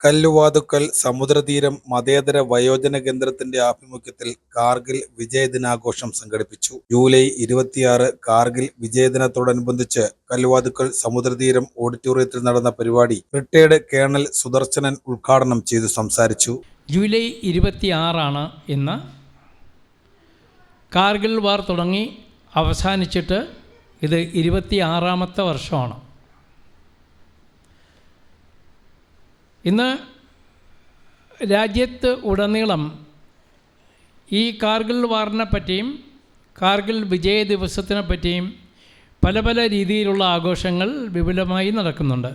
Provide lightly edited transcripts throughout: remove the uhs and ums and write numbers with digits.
കല്ലുവാതുക്കൽ സമുദ്രതീരം മതേതര വയോജന കേന്ദ്രത്തിന്റെ ആഭിമുഖ്യത്തിൽ കാർഗിൽ വിജയദിനാഘോഷം സംഘടിപ്പിച്ചു. ജൂലൈ 26 കാർഗിൽ വിജയദിനത്തോടനുബന്ധിച്ച് കല്ലുവാതുക്കൽ സമുദ്രതീരം ഓഡിറ്റോറിയത്തിൽ നടന്ന പരിപാടി റിട്ടയർഡ് കേണൽ സുദർശനൻ ഉദ്ഘാടനം ചെയ്തു സംസാരിച്ചു. ജൂലൈ 26 ഇന്ന്. കാർഗിൽ വാർ തുടങ്ങി അവസാനിച്ചിട്ട് ഇത് 26ാമത്തെ വർഷമാണ്. ഇന്ന് രാജ്യത്ത് ഉടനീളം ഈ കാർഗിൽ വാറിനെ പറ്റിയും കാർഗിൽ വിജയ ദിവസത്തിനെ പറ്റിയും പല പല രീതിയിലുള്ള ആഘോഷങ്ങൾ വിപുലമായി നടക്കുന്നുണ്ട്.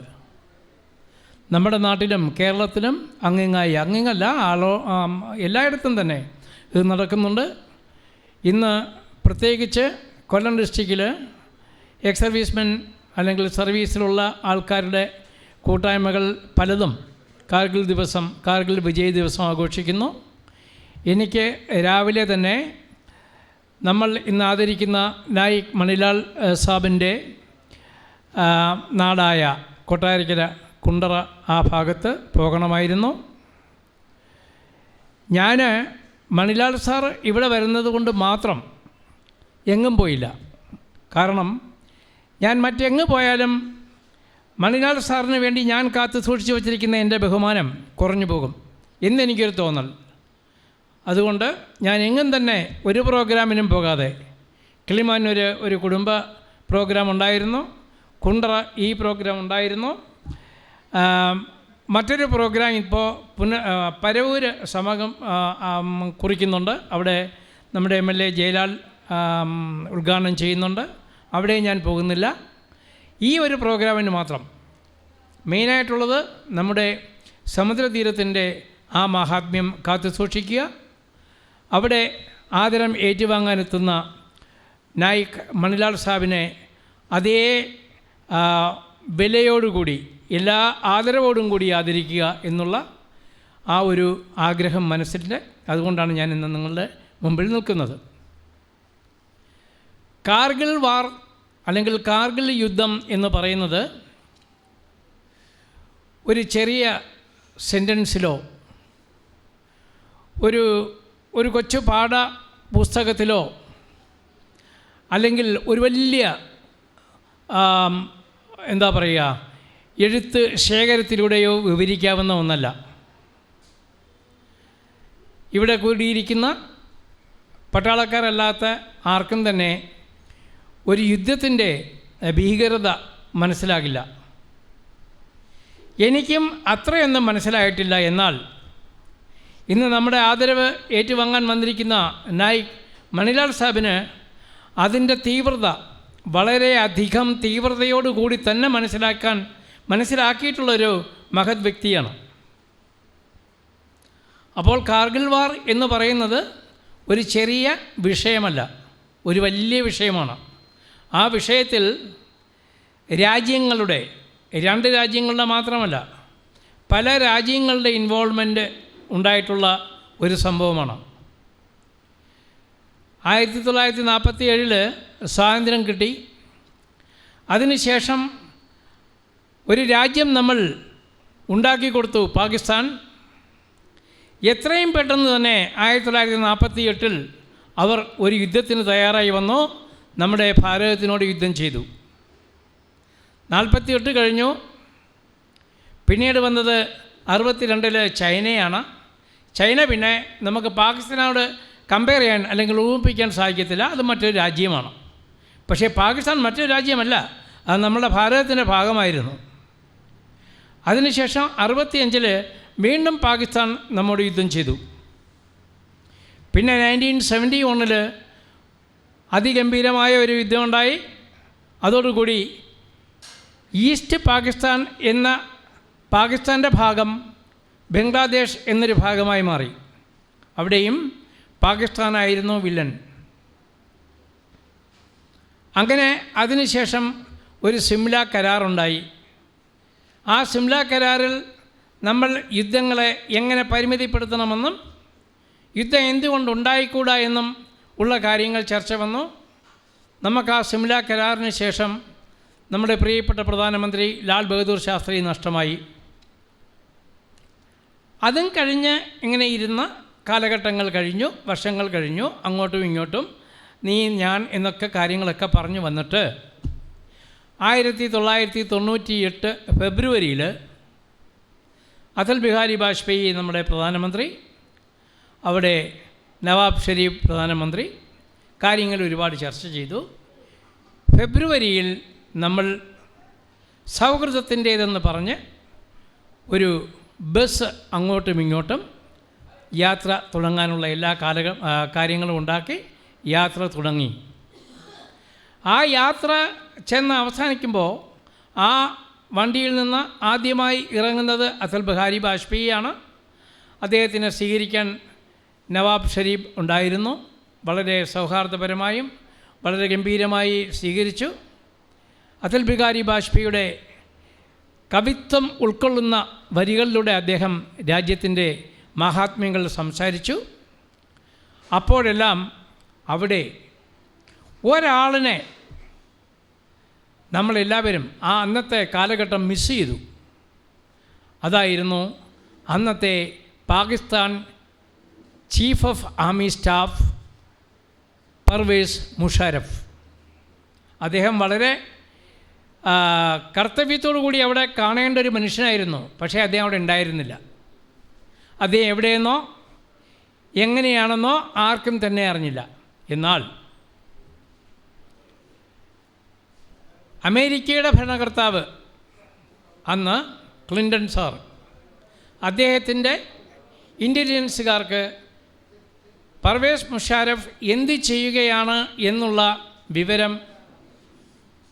നമ്മുടെ നാട്ടിലും കേരളത്തിലും അങ്ങിങ്ങല്ല എല്ലായിടത്തും തന്നെ ഇത് നടക്കുന്നുണ്ട്. ഇന്ന് പ്രത്യേകിച്ച് കൊല്ലം ഡിസ്ട്രിക്റ്റിൽ എക്സ് സർവീസ്മെൻ അല്ലെങ്കിൽ സർവീസിലുള്ള ആൾക്കാരുടെ കൂട്ടായ്മകൾ പലതും കാർഗിൽ വിജയ ദിവസം ആഘോഷിക്കുന്നു. എനിക്ക് രാവിലെ തന്നെ നമ്മൾ ഇന്ന് ആദരിക്കുന്ന നായിക് മണിലാൽ സാബിൻ്റെ നാടായ കൊട്ടാരക്കര കുണ്ടറ ആ ഭാഗത്ത് പോകണമായിരുന്നു. ഞാൻ മണിലാൽ സാർ ഇവിടെ വരുന്നത് കൊണ്ട് മാത്രം എങ്ങും പോയില്ല. കാരണം ഞാൻ മറ്റെങ്ങ് പോയാലും മണിലാൽ സാറിന് വേണ്ടി ഞാൻ കാത്തു സൂക്ഷിച്ചു വച്ചിരിക്കുന്ന എൻ്റെ ബഹുമാനം കുറഞ്ഞു പോകും എന്നെനിക്കൊരു തോന്നൽ. അതുകൊണ്ട് ഞാൻ എങ്ങും തന്നെ ഒരു പ്രോഗ്രാമിനും പോകാതെ കിളിമാനൂർ ഒരു കുടുംബ പ്രോഗ്രാം ഉണ്ടായിരുന്നു, കുണ്ടറ ഈ പ്രോഗ്രാം ഉണ്ടായിരുന്നു, മറ്റൊരു പ്രോഗ്രാം ഇപ്പോൾ പരവൂർ സമകം കുറിക്കുന്നുണ്ട്. അവിടെ നമ്മുടെ MLA ജയലാൽ ഉദ്ഘാടനം ചെയ്യുന്നുണ്ട്. അവിടെ ഞാൻ പോകുന്നില്ല. ഈ ഒരു പ്രോഗ്രാമിന് മാത്രം മെയിനായിട്ടുള്ളത് നമ്മുടെ സമുദ്രതീരത്തിൻ്റെ ആ മഹാത്മ്യം കാത്തു സൂക്ഷിക്കുക. അവിടെ ആദരം ഏറ്റുവാങ്ങാനെത്തുന്ന നായിക് മണിലാൽ സാബിനെ അതേ വിലയോടുകൂടി എല്ലാ ആദരവോടും കൂടി ആദരിക്കുക എന്നുള്ള ആ ഒരു ആഗ്രഹം മനസ്സിൻ്റെ. അതുകൊണ്ടാണ് ഞാൻ ഇന്ന് നിങ്ങളുടെ മുമ്പിൽ നിൽക്കുന്നത്. കാർഗിൽ വാർ അല്ലെങ്കിൽ കാർഗിൽ യുദ്ധം എന്ന് പറയുന്നത് ഒരു ചെറിയ സെൻറ്റൻസിലോ ഒരു കൊച്ചു പാഠ പുസ്തകത്തിലോ അല്ലെങ്കിൽ ഒരു വലിയ എന്താ പറയുക എഴുത്ത് ശേഖരത്തിലൂടെയോ വിവരിക്കാവുന്ന ഒന്നല്ല. ഇവിടെ കൂടിയിരിക്കുന്ന പട്ടാളക്കാരല്ലാത്ത ആർക്കും തന്നെ ഒരു യുദ്ധത്തിൻ്റെ ഭീകരത മനസ്സിലാകില്ല. എനിക്കും അത്രയൊന്നും മനസ്സിലായിട്ടില്ല. എന്നാൽ ഇന്ന് നമ്മുടെ ആദരവ് ഏറ്റുവാങ്ങാൻ വന്നിരിക്കുന്ന നായിക് മണിലാൽ സാബിന് അതിൻ്റെ തീവ്രത വളരെയധികം തീവ്രതയോടുകൂടി തന്നെ മനസ്സിലാക്കിയിട്ടുള്ളൊരു മഹത് വ്യക്തിയാണ്. അപ്പോൾ കാർഗിൽ വാർ എന്ന് പറയുന്നത് ഒരു ചെറിയ വിഷയമല്ല, ഒരു വലിയ വിഷയമാണ്. ആ വിഷയത്തിൽ രാജ്യങ്ങളുടെ, 2 രാജ്യങ്ങളുടെ മാത്രമല്ല പല രാജ്യങ്ങളുടെ ഇൻവോൾവ്മെൻറ്റ് ഉണ്ടായിട്ടുള്ള ഒരു സംഭവമാണ്. 1947 സ്വാതന്ത്ര്യം കിട്ടി. അതിനുശേഷം ഒരു രാജ്യം നമ്മൾ ഉണ്ടാക്കി കൊടുത്തു, പാകിസ്ഥാൻ. എത്രയും പെട്ടെന്ന് തന്നെ 1948 അവർ ഒരു യുദ്ധത്തിന് തയ്യാറായി വന്നു, നമ്മുടെ ഭാരതത്തിനോട് യുദ്ധം ചെയ്തു. 48 കഴിഞ്ഞു. പിന്നീട് വന്നത് 62 ചൈനയാണ്. ചൈന പിന്നെ നമുക്ക് പാകിസ്ഥാനോട് കമ്പയർ ചെയ്യാൻ അല്ലെങ്കിൽ ഊഹിപ്പിക്കാൻ സാധിക്കത്തില്ല, അത് മറ്റൊരു രാജ്യമാണ്. പക്ഷേ പാകിസ്ഥാൻ മറ്റൊരു രാജ്യമല്ല, അത് നമ്മുടെ ഭാരതത്തിൻ്റെ ഭാഗമായിരുന്നു. അതിനുശേഷം 65 വീണ്ടും പാകിസ്ഥാൻ നമ്മോട് യുദ്ധം ചെയ്തു. പിന്നെ 1971 അതിഗംഭീരമായ ഒരു യുദ്ധമുണ്ടായി. അതോടുകൂടി ഈസ്റ്റ് പാകിസ്ഥാൻ എന്ന പാകിസ്ഥാൻ്റെ ഭാഗം ബംഗ്ലാദേശ് എന്നൊരു ഭാഗമായി മാറി. അവിടെയും പാകിസ്ഥാനായിരുന്നു വില്ലൻ. അങ്ങനെ അതിനുശേഷം ഒരു സിംല കരാറുണ്ടായി. ആ സിംല കരാറിൽ നമ്മൾ യുദ്ധങ്ങളെ എങ്ങനെ പരിമിതിപ്പെടുത്തണമെന്നും യുദ്ധം എന്തുകൊണ്ടുണ്ടായിക്കൂടാ എന്നും ഉള്ള കാര്യങ്ങൾ ചർച്ച വന്നു. നമുക്ക് ആ സിംല കരാറിന് ശേഷം നമ്മുടെ പ്രിയപ്പെട്ട പ്രധാനമന്ത്രി ലാൽ ബഹദൂർ ശാസ്ത്രി നഷ്ടമായി. അതും കഴിഞ്ഞ് ഇങ്ങനെ ഇരുന്ന കാലഘട്ടങ്ങൾ കഴിഞ്ഞു, വർഷങ്ങൾ കഴിഞ്ഞു, അങ്ങോട്ടും ഇങ്ങോട്ടും നീ ഞാൻ എന്നൊക്കെ കാര്യങ്ങളൊക്കെ പറഞ്ഞു വന്നിട്ട് 1998 ഫെബ്രുവരിയിൽ അടൽ ബിഹാരി വാജ്പേയി നമ്മുടെ പ്രധാനമന്ത്രി, അവിടെ നവാബ് ഷെരീഫ് പ്രധാനമന്ത്രി കാര്യങ്ങൾ ഒരുപാട് ചർച്ച ചെയ്തു. ഫെബ്രുവരിയിൽ നമ്മൾ സൗഹൃദത്തിൻ്റേതെന്ന് പറഞ്ഞ് ഒരു ബസ് അങ്ങോട്ടും ഇങ്ങോട്ടും യാത്ര തുടങ്ങാനുള്ള എല്ലാ കാര്യങ്ങളും ഉണ്ടാക്കി യാത്ര തുടങ്ങി. ആ യാത്ര ചെന്ന് അവസാനിക്കുമ്പോൾ ആ വണ്ടിയിൽ നിന്ന് ആദ്യമായി ഇറങ്ങുന്നത് അടൽ ബിഹാരി വാജ്പേയിയാണ്. അദ്ദേഹത്തിനെ സ്വീകരിക്കാൻ നവാബ് ഷെരീഫ് ഉണ്ടായിരുന്നു. വളരെ സൗഹാർദ്ദപരമായും വളരെ ഗംഭീരമായി സ്വീകരിച്ചു. അടൽ ബിഹാരി വാജ്പേയിയുടെ കവിത്വം ഉൾക്കൊള്ളുന്ന വരികളിലൂടെ അദ്ദേഹം രാജ്യത്തിൻ്റെ മഹാത്മ്യങ്ങൾ സംസാരിച്ചു. അപ്പോഴെല്ലാം അവിടെ ഒരാളിനെ നമ്മളെല്ലാവരും ആ അന്നത്തെ കാലഘട്ടം മിസ് ചെയ്തു. അതായിരുന്നു അന്നത്തെ Pakistan chief of army staff Pervez Musharraf. അദ്ദേഹം വളരെ കർത്തവ്യത്തോടു കൂടി അവിടെ കാണേണ്ട ഒരു മനുഷ്യനായിരുന്നു. പക്ഷേ അദ്ദേഹം അവിടെ ഉണ്ടായിരുന്നില്ല. അദ്ദേഹം എവിടെയെന്നോ എങ്ങനെയാണെന്നോ ആർക്കും തന്നെ അറിഞ്ഞില്ല. എന്നാൽ അമേരിക്കയുടെ ഭരണകർത്താവ് അന്ന് ക്ലിൻ്റൺ സാർ, അദ്ദേഹത്തിൻ്റെ ഇൻ്റലിജൻസുകാർക്ക് പർവേസ് മുഷാരഫ് എന്ത് ചെയ്യുകയാണ് എന്നുള്ള വിവരം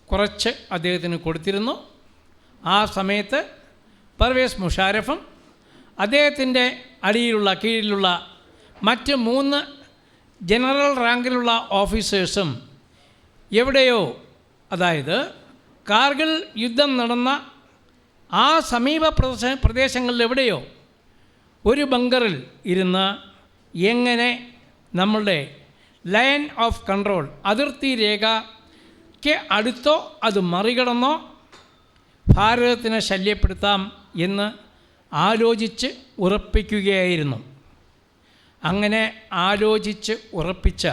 കുറച്ച് അദ്ദേഹത്തിന് കൊടുത്തിരുന്നു. ആ സമയത്ത് പർവേസ് മുഷാരഫും അദ്ദേഹത്തിൻ്റെ കീഴിലുള്ള മറ്റ് 3 ജനറൽ റാങ്കിലുള്ള ഓഫീസേഴ്സും എവിടെയോ, അതായത് കാർഗിൽ യുദ്ധം നടന്ന ആ സമീപ പ്രദേശങ്ങളിൽ എവിടെയോ ഒരു ബങ്കറിൽ ഇരുന്ന് എങ്ങനെ നമ്മളുടെ ലൈൻ ഓഫ് കൺട്രോൾ, അതിർത്തി രേഖയ്ക്ക് അടുത്തോ അത് മറികടന്നോ ഭാരതത്തിനെ ശല്യപ്പെടുത്താം എന്ന് ആലോചിച്ച് ഉറപ്പിക്കുകയായിരുന്നു. അങ്ങനെ ആലോചിച്ച് ഉറപ്പിച്ച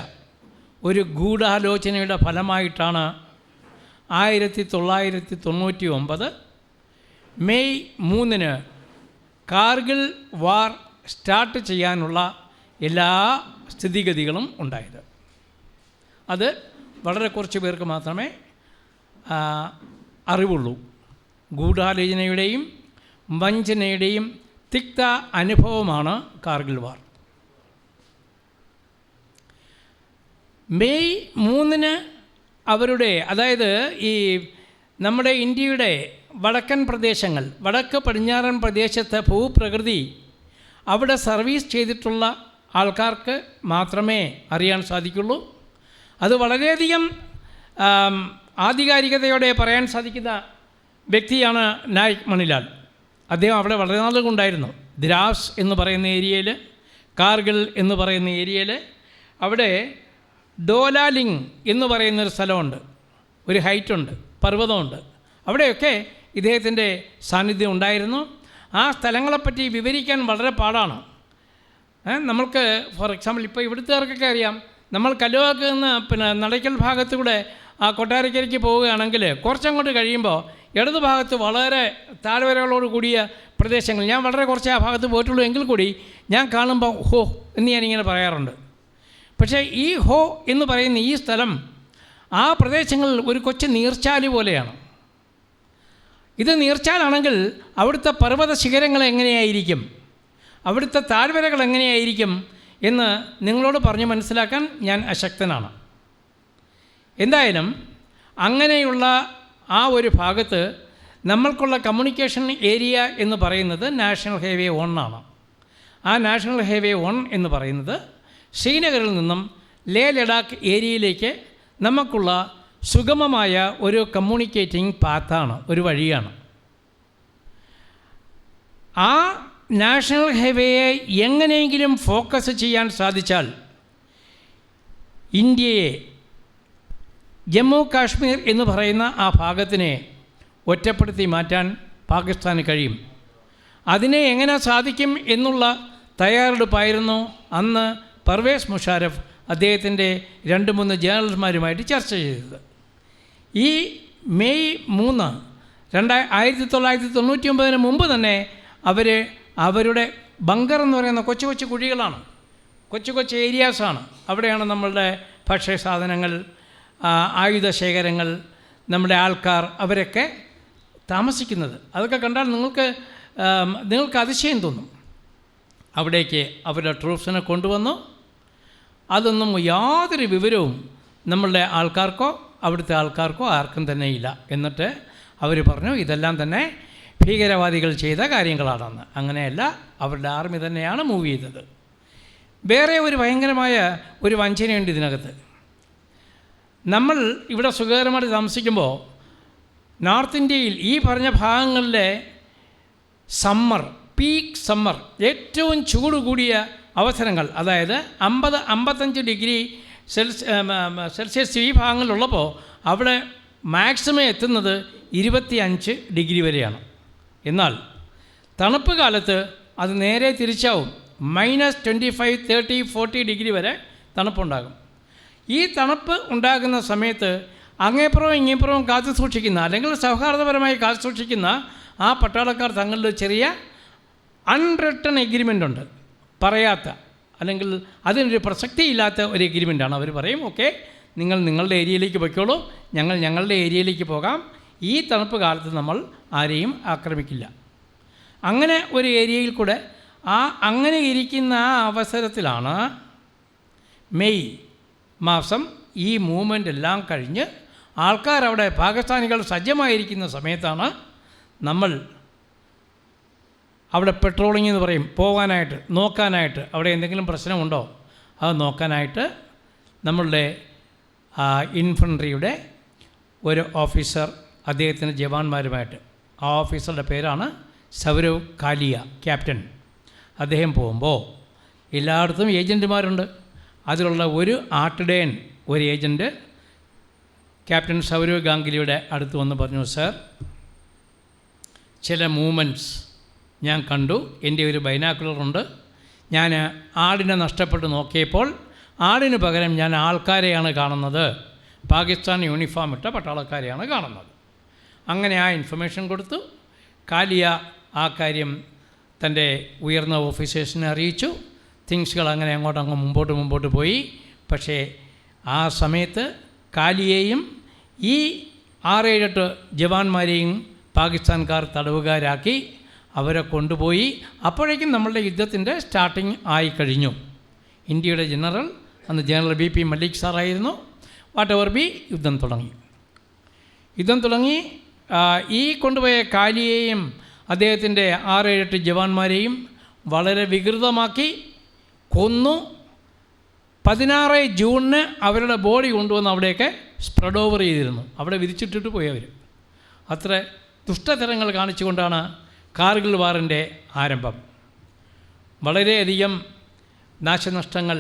ഒരു ഗൂഢാലോചനയുടെ ഫലമായിട്ടാണ് 1999 മെയ് 3 കാർഗിൽ വാർ സ്റ്റാർട്ട് ചെയ്യാനുള്ള എല്ലാ സ്ഥിതിഗതികളും ഉണ്ടായത്. അത് വളരെ കുറച്ച് പേർക്ക് മാത്രമേ അറിവുള്ളൂ. ഗൂഢാലോചനയുടെയും വഞ്ചനയുടെയും തിക്ത അനുഭവമാണ് കാർഗിൽ വാർ. മെയ് 3 അവരുടെ, അതായത് ഈ നമ്മുടെ ഇന്ത്യയുടെ വടക്കൻ പ്രദേശങ്ങൾ, വടക്ക് പടിഞ്ഞാറൻ പ്രദേശത്തെ ഭൂപ്രകൃതി അവിടെ സർവീസ് ചെയ്തിട്ടുള്ള ആൾക്കാർക്ക് മാത്രമേ അറിയാൻ സാധിക്കുള്ളൂ. അത് വളരെയധികം ആധികാരികതയോടെ പറയാൻ സാധിക്കുന്ന വ്യക്തിയാണ് നായിക് മണിലാൽ. അദ്ദേഹം അവിടെ വളരെ നാളുകൊണ്ടായിരുന്നു. ദ്രാസ് എന്ന് പറയുന്ന ഏരിയയിൽ, കാർഗിൽ എന്ന് പറയുന്ന ഏരിയയിൽ, അവിടെ ഡോലാലിംഗ് എന്ന് പറയുന്നൊരു സ്ഥലമുണ്ട്, ഒരു ഹൈറ്റുണ്ട്, പർവ്വതമുണ്ട്. അവിടെയൊക്കെ ഇദ്ദേഹത്തിൻ്റെ സാന്നിധ്യം ഉണ്ടായിരുന്നു. ആ സ്ഥലങ്ങളെപ്പറ്റി വിവരിക്കാൻ വളരെ പാടാണ്. നമ്മൾക്ക് ഫോർ എക്സാമ്പിൾ ഇപ്പോൾ ഇവിടുത്തുകാർക്കൊക്കെ അറിയാം, നമ്മൾ കല്ലുവാക്ക് നിന്ന് നടയ്ക്കൽ ഭാഗത്തൂടെ ആ കൊട്ടാരക്കരയ്ക്ക് പോവുകയാണെങ്കിൽ കുറച്ചങ്ങോട്ട് കഴിയുമ്പോൾ ഇടതു ഭാഗത്ത് വളരെ താഴ്വരകളോട് കൂടിയ പ്രദേശങ്ങൾ, ഞാൻ വളരെ കുറച്ച് ആ ഭാഗത്ത് പോയിട്ടുള്ളൂ എങ്കിൽ കൂടി ഞാൻ കാണുമ്പോൾ ഹോ എന്ന് ഞാനിങ്ങനെ പറയാറുണ്ട്. പക്ഷേ ഈ ഹോ എന്ന് പറയുന്ന ഈ സ്ഥലം ആ പ്രദേശങ്ങളിൽ ഒരു കൊച്ചു നീർച്ചാല് പോലെയാണ്. ഇത് നീർച്ചാലാണെങ്കിൽ അവിടുത്തെ പർവ്വത ശിഖരങ്ങൾ എങ്ങനെയായിരിക്കും, അവിടുത്തെ താഴ്വരകൾ എങ്ങനെയായിരിക്കും എന്ന് നിങ്ങളോട് പറഞ്ഞ് മനസ്സിലാക്കാൻ ഞാൻ അശക്തനാണ്. എന്തായാലും അങ്ങനെയുള്ള ആ ഒരു ഭാഗത്ത് നമ്മൾക്കുള്ള കമ്മ്യൂണിക്കേഷൻ ഏരിയ എന്ന് പറയുന്നത് നാഷണൽ ഹൈവേ 1 ആണ്. ആ നാഷണൽ ഹൈവേ 1 എന്ന് പറയുന്നത് ശ്രീനഗറിൽ നിന്നും ലേ ലഡാക്ക് ഏരിയയിലേക്ക് നമുക്കുള്ള സുഗമമായ ഒരു കമ്മ്യൂണിക്കേറ്റിംഗ് പാത്താണ്, ഒരു വഴിയാണ്. ആ നാഷണൽ ഹൈവേയെ എങ്ങനെയെങ്കിലും ഫോക്കസ് ചെയ്യാൻ സാധിച്ചാൽ ഇന്ത്യയെ, ജമ്മു കാശ്മീർ എന്ന് പറയുന്ന ആ ഭാഗത്തിനെ ഒറ്റപ്പെടുത്തി മാറ്റാൻ പാകിസ്ഥാന് കഴിയും. അതിനെ എങ്ങനെ സാധിക്കും എന്നുള്ള തയ്യാറെടുപ്പായിരുന്നു അന്ന് പർവേസ് മുഷാരഫ് അദ്ദേഹത്തിൻ്റെ 2-3 ജേർണലിസ്റ്റുമാരുമായിട്ട് ചർച്ച ചെയ്തത്. ഈ മെയ് 3, 1999 മുമ്പ് തന്നെ അവരുടെ ബങ്കർ എന്ന് പറയുന്ന കൊച്ചു കൊച്ചു കുഴികളാണ്, കൊച്ചു കൊച്ചു ഏരിയാസാണ്. അവിടെയാണ് നമ്മളുടെ ഭക്ഷ്യ സാധനങ്ങൾ, ആയുധ ശേഖരങ്ങൾ, നമ്മുടെ ആൾക്കാർ അവരൊക്കെ താമസിക്കുന്നത്. അതൊക്കെ കണ്ടാൽ നിങ്ങൾക്ക് അതിശയം തോന്നും. അവിടേക്ക് അവരുടെ ട്രൂപ്സിനെ കൊണ്ടുവന്നു. അതൊന്നും യാതൊരു വിവരവും നമ്മളുടെ ആൾക്കാർക്കോ അവിടുത്തെ ആൾക്കാർക്കോ ആർക്കും തന്നെ ഇല്ല. എന്നിട്ട് അവർ പറഞ്ഞു ഇതെല്ലാം തന്നെ ഭീകരവാദികൾ ചെയ്ത കാര്യങ്ങളാണെന്ന്. അങ്ങനെയല്ല, അവരുടെ ആർമി തന്നെയാണ് മൂവ് ചെയ്തത്. വേറെ ഒരു ഭയങ്കരമായ ഒരു വഞ്ചനയുണ്ട് ഇതിനകത്ത്. നമ്മൾ ഇവിടെ സുഖകരമായിട്ട് താമസിക്കുമ്പോൾ നോർത്ത് ഇന്ത്യയിൽ ഈ പറഞ്ഞ ഭാഗങ്ങളിലെ സമ്മർ, പീക്ക് സമ്മർ, ഏറ്റവും ചൂട് കൂടിയ അവസരങ്ങൾ, അതായത് 50-55 ഡിഗ്രി സെൽഷ്യസ് ഈ ഭാഗങ്ങളിലുള്ളപ്പോൾ അവിടെ മാക്സിമം എത്തുന്നത് 25 ഡിഗ്രി വരെയാണ്. എന്നാൽ തണുപ്പ് കാലത്ത് അത് നേരെ തിരിച്ചാവും. -25, 30, 40 ഡിഗ്രി വരെ തണുപ്പുണ്ടാകും. ഈ തണുപ്പ് ഉണ്ടാകുന്ന സമയത്ത് അങ്ങേപ്പുറവും ഇങ്ങേപ്പുറവും കാത്തു സൂക്ഷിക്കുന്ന, അല്ലെങ്കിൽ സൗഹാർദ്ദപരമായി കാത്തു സൂക്ഷിക്കുന്ന ആ പട്ടാളക്കാർ തങ്ങളിൽ ചെറിയ അൺറിട്ടൺ എഗ്രിമെൻ്റ് ഉണ്ട്, പറയാത്ത, അല്ലെങ്കിൽ അതിനൊരു പ്രസക്തിയില്ലാത്ത ഒരു എഗ്രിമെൻ്റാണ്. അവർ പറയും ഓക്കെ, നിങ്ങൾ നിങ്ങളുടെ ഏരിയയിലേക്ക് പൊയ്ക്കോളൂ, ഞങ്ങൾ ഞങ്ങളുടെ ഏരിയയിലേക്ക് പോകാം, ഈ തണുപ്പ് കാലത്ത് നമ്മൾ ആരെയും ആക്രമിക്കില്ല. അങ്ങനെ ഒരു ഏരിയയിൽ കൂടെ അങ്ങനെ ഇരിക്കുന്ന ആ അവസരത്തിലാണ് മെയ് മാസം ഈ മൂവ്മെൻ്റ് എല്ലാം കഴിഞ്ഞ് ആൾക്കാരവിടെ പാകിസ്ഥാനികൾ സജ്ജമായിരിക്കുന്ന സമയത്താണ് നമ്മൾ അവിടെ പെട്രോളിംഗ് എന്ന് പറയും, പോകാനായിട്ട്, നോക്കാനായിട്ട്, അവിടെ എന്തെങ്കിലും പ്രശ്നമുണ്ടോ അത് നോക്കാനായിട്ട് നമ്മളുടെ ഇൻഫൻട്രിയുടെ ഒരു ഓഫീസർ അദ്ദേഹത്തിൻ്റെ ജവാന്മാരുമായിട്ട്, ആ ഓഫീസറുടെ പേരാണ് സൗരവ് കാലിയ, ക്യാപ്റ്റൻ. അദ്ദേഹം പോകുമ്പോൾ എല്ലായിടത്തും ഏജൻറ്റുമാരുണ്ട്. അതിലുള്ള ഒരു ആട്ടിടയൻ, ഒരു ഏജൻറ്റ് ക്യാപ്റ്റൻ സൗരവ് ഗാംഗുലിയുടെ അടുത്ത് വന്ന് പറഞ്ഞു, സർ, ചില മൂവ്മെൻറ്റ്സ് ഞാൻ കണ്ടു, എൻ്റെ ഒരു ബൈനാക്കുലറുണ്ട്, ഞാൻ ആടിനെ നഷ്ടപ്പെട്ട് നോക്കിയപ്പോൾ ആടിന് പകരം ഞാൻ ആൾക്കാരെയാണ് കാണുന്നത്, പാകിസ്ഥാൻ യൂണിഫോം ഇട്ട പട്ടാളക്കാരെയാണ് കാണുന്നത്. അങ്ങനെ ആ ഇൻഫർമേഷൻ കൊടുത്തു. കാലിയ ആ കാര്യം തൻ്റെ ഉയർന്ന ഓഫീസേഴ്സിനെ അറിയിച്ചു. തിങ്സുകൾ അങ്ങനെ അങ്ങോട്ടങ്ങ് മുമ്പോട്ട് പോയി. പക്ഷേ ആ സമയത്ത് കാലിയെയും ഈ 6-7 ജവാന്മാരെയും പാകിസ്ഥാൻകാർ തടവുകാരാക്കി അവരെ കൊണ്ടുപോയി. അപ്പോഴേക്കും നമ്മളുടെ യുദ്ധത്തിൻ്റെ സ്റ്റാർട്ടിങ് ആയിക്കഴിഞ്ഞു. ഇന്ത്യയുടെ ജനറൽ അന്ന് ജനറൽ BP മല്ലിക് സാറായിരുന്നു. വാട്ട് എവർ ബി, യുദ്ധം തുടങ്ങി. ഈ കൊണ്ടുപോയ കാലിയെയും അദ്ദേഹത്തിൻ്റെ 6-7 ജവാന്മാരെയും വളരെ വികൃതമാക്കി കൊന്നു. 16 ജൂണിന് അവരുടെ ബോഡി കൊണ്ടുവന്ന് അവിടെയൊക്കെ സ്പ്രെഡ് ഓവർ ചെയ്തിരുന്നു. അവിടെ വിരിച്ചിട്ടിട്ട് പോയി അവർ. അത്ര ദുഷ്ടതരങ്ങൾ കാണിച്ചുകൊണ്ടാണ് കാർഗിൽ വാറിൻ്റെ ആരംഭം. വളരെയധികം നാശനഷ്ടങ്ങൾ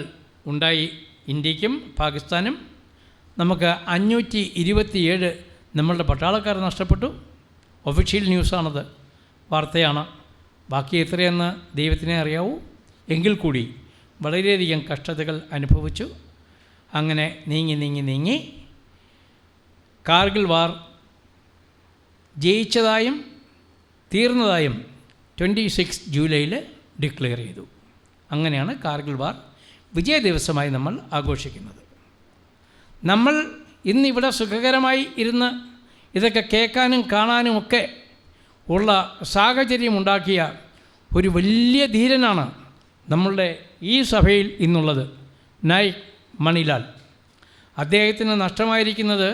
ഉണ്ടായി ഇന്ത്യക്കും പാകിസ്ഥാനും. നമുക്ക് 527 നമ്മളുടെ പട്ടാളക്കാർ നഷ്ടപ്പെട്ടു. ഒഫീഷ്യൽ ന്യൂസാണത്, വാർത്തയാണ്. ബാക്കി എത്രയെന്ന് ദൈവത്തിനെ അറിയാവൂ. എങ്കിൽ കൂടി വളരെയധികം കഷ്ടതകൾ അനുഭവിച്ചു. അങ്ങനെ നീങ്ങി കാർഗിൽ വാർ ജയിച്ചതായും തീർന്നതായും 26 ജൂലൈയിൽ ഡിക്ലെയർ ചെയ്തു. അങ്ങനെയാണ് കാർഗിൽ വാർ വിജയ ദിവസമായി നമ്മൾ ആഘോഷിക്കുന്നത്. നമ്മൾ ഇന്നിവിടെ സുഖകരമായി ഇരുന്ന് ഇതൊക്കെ കേൾക്കാനും കാണാനുമൊക്കെ ഉള്ള സാഹചര്യമുണ്ടാക്കിയ ഒരു വലിയ ധീരനാണ് നമ്മളുടെ ഈ സഭയിൽ ഇന്നുള്ളത്, നായിക് മണിലാൽ. അദ്ദേഹത്തിന് നഷ്ടമായിരിക്കുന്നത്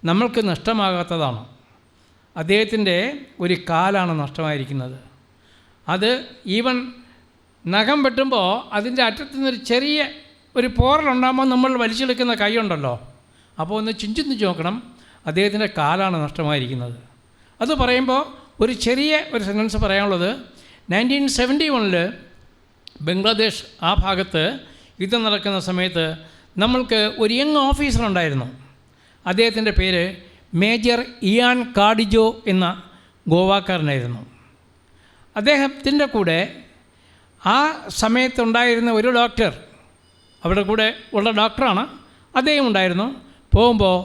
നമ്മൾക്ക് നഷ്ടമാകാത്തതാണ്. അദ്ദേഹത്തിൻ്റെ ഒരു കാലാണ് നഷ്ടമായിരിക്കുന്നത്. അത് ഈവൻ നഖം വെട്ടുമ്പോൾ അതിൻ്റെ അറ്റത്തുനിന്നൊരു ചെറിയ ഒരു പോറലുണ്ടാകുമ്പോൾ നമ്മൾ വലിച്ചെടുക്കുന്ന കൈയുണ്ടല്ലോ, അപ്പോൾ ഒന്ന് ചിന്തിച്ച് നോക്കണം, അദ്ദേഹത്തിൻ്റെ കാലാണ് നഷ്ടമായിരിക്കുന്നത്. അത് പറയുമ്പോൾ ഒരു ചെറിയ ഒരു സെൻറ്റൻസ് പറയാനുള്ളത്, 1971 ബംഗ്ലാദേശ് ആ ഭാഗത്ത് യുദ്ധം നടക്കുന്ന സമയത്ത് നമ്മൾക്ക് ഒരു യങ് ഓഫീസർ ഉണ്ടായിരുന്നു. അദ്ദേഹത്തിൻ്റെ പേര് മേജർ ഇയാൻ കാഡിജോ എന്ന ഗോവാക്കാരനായിരുന്നു. അദ്ദേഹത്തിൻ്റെ കൂടെ ആ സമയത്തുണ്ടായിരുന്ന ഒരു ഡോക്ടർ, അവിടെ കൂടെ ഉള്ള ഡോക്ടറാണ്, അദ്ദേഹം ഉണ്ടായിരുന്നു. പോകുമ്പോൾ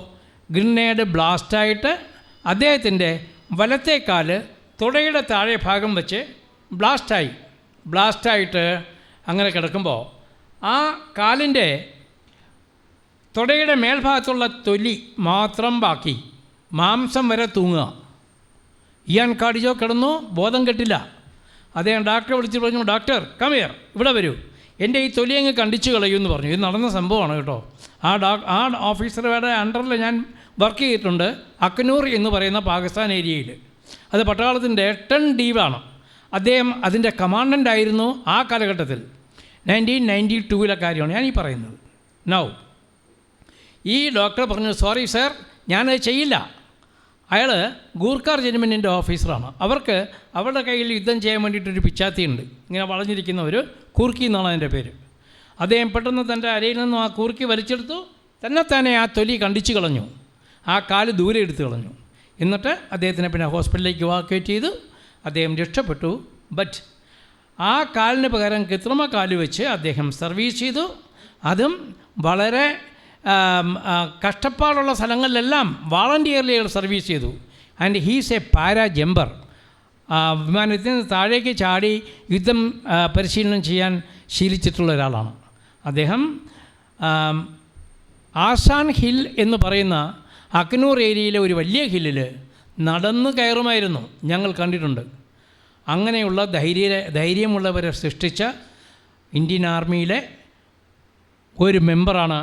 ഗ്രനേഡ് ബ്ലാസ്റ്റായിട്ട് അദ്ദേഹത്തിൻ്റെ വലത്തെ കാല് തുടയുടെ താഴെ ഭാഗം വെച്ച് ബ്ലാസ്റ്റായിട്ട് അങ്ങനെ കിടക്കുമ്പോൾ ആ കാലിൻ്റെ തുടയുടെ മേൽഭാഗത്തുള്ള തൊലി മാത്രം ബാക്കി, മാംസം വരെ തൂങ്ങുക. ഇയാൻ കാർഡിയോ കിടന്നു, ബോധം കെട്ടില്ല. അദ്ദേഹം ഡോക്ടറെ വിളിച്ച് പറഞ്ഞു, ഡോക്ടർ കമിയർ, ഇവിടെ വരൂ, എൻ്റെ ഈ തൊലി അങ്ങ് കണ്ടിച്ചു കളയുമെന്ന് പറഞ്ഞു. ഇത് നടന്ന സംഭവമാണ് കേട്ടോ. ആ ഓഫീസറുടെ അണ്ടറിൽ ഞാൻ വർക്ക് ചെയ്തിട്ടുണ്ട്, അക്നൂർ എന്ന് പറയുന്ന പാകിസ്ഥാൻ ഏരിയയിൽ. അത് പട്ടാളത്തിൻ്റെ 10 ഡീവാണ്. അദ്ദേഹം അതിൻ്റെ കമാൻഡൻ്റ് ആയിരുന്നു ആ കാലഘട്ടത്തിൽ. 1992 കാര്യമാണ് ഞാനീ പറയുന്നത്. നൗ ഈ ഡോക്ടർ പറഞ്ഞു, സോറി സാർ, ഞാനത് ചെയ്യില്ല. അയാൾ ഗൂർഖ റെജിമെൻറ്റിൻ്റെ ഓഫീസറാണ്. അവർക്ക് അവരുടെ കയ്യിൽ യുദ്ധം ചെയ്യാൻ വേണ്ടിയിട്ടൊരു പിച്ചാത്തിയുണ്ട്, ഇങ്ങനെ വളഞ്ഞിരിക്കുന്ന ഒരു കൂർക്കി എന്നാണ് അതിൻ്റെ പേര്. അദ്ദേഹം പെട്ടെന്ന് തൻ്റെ അരയിൽ നിന്നും ആ കൂർക്കി വലിച്ചെടുത്തു, തന്നെ ആ തൊലി കണ്ടിച്ചു കളഞ്ഞു, ആ കാല് ദൂരെ എടുത്ത് കളഞ്ഞു. എന്നിട്ട് അദ്ദേഹത്തിനെ പിന്നെ ഹോസ്പിറ്റലിലേക്ക് ഇവാക്യുവേറ്റ് ചെയ്തു. അദ്ദേഹം രക്ഷപ്പെട്ടു. ബട്ട് ആ കാലിന് പകരം കൃത്രിമ കാല് വെച്ച് അദ്ദേഹം സർവീസ് ചെയ്തു. അതും വളരെ കഷ്ടപ്പാടുള്ള സ്ഥലങ്ങളിലെല്ലാം വാളണ്ടിയർലി സർവീസ് ചെയ്തു. And he's A para jumper. വിമാനത്തിൽ നിന്ന് താഴേക്ക് ചാടി യുദ്ധം പരിശീലനം ചെയ്യാൻ ശീലിച്ചിട്ടുള്ള ഒരാളാണ് അദ്ദേഹം. ആസാൻ ഹിൽ എന്ന് പറയുന്ന അക്നൂർ ഏരിയയിലെ ഒരു വലിയ ഹില്ലിൽ നടന്ന് കയറുമായിരുന്നു, ഞങ്ങൾ കണ്ടിട്ടുണ്ട്. അങ്ങനെയുള്ള ധൈര്യമുള്ളവരെ സൃഷ്ടിച്ച ഇന്ത്യൻ ആർമിയിലെ ഒരു മെമ്പറാണ്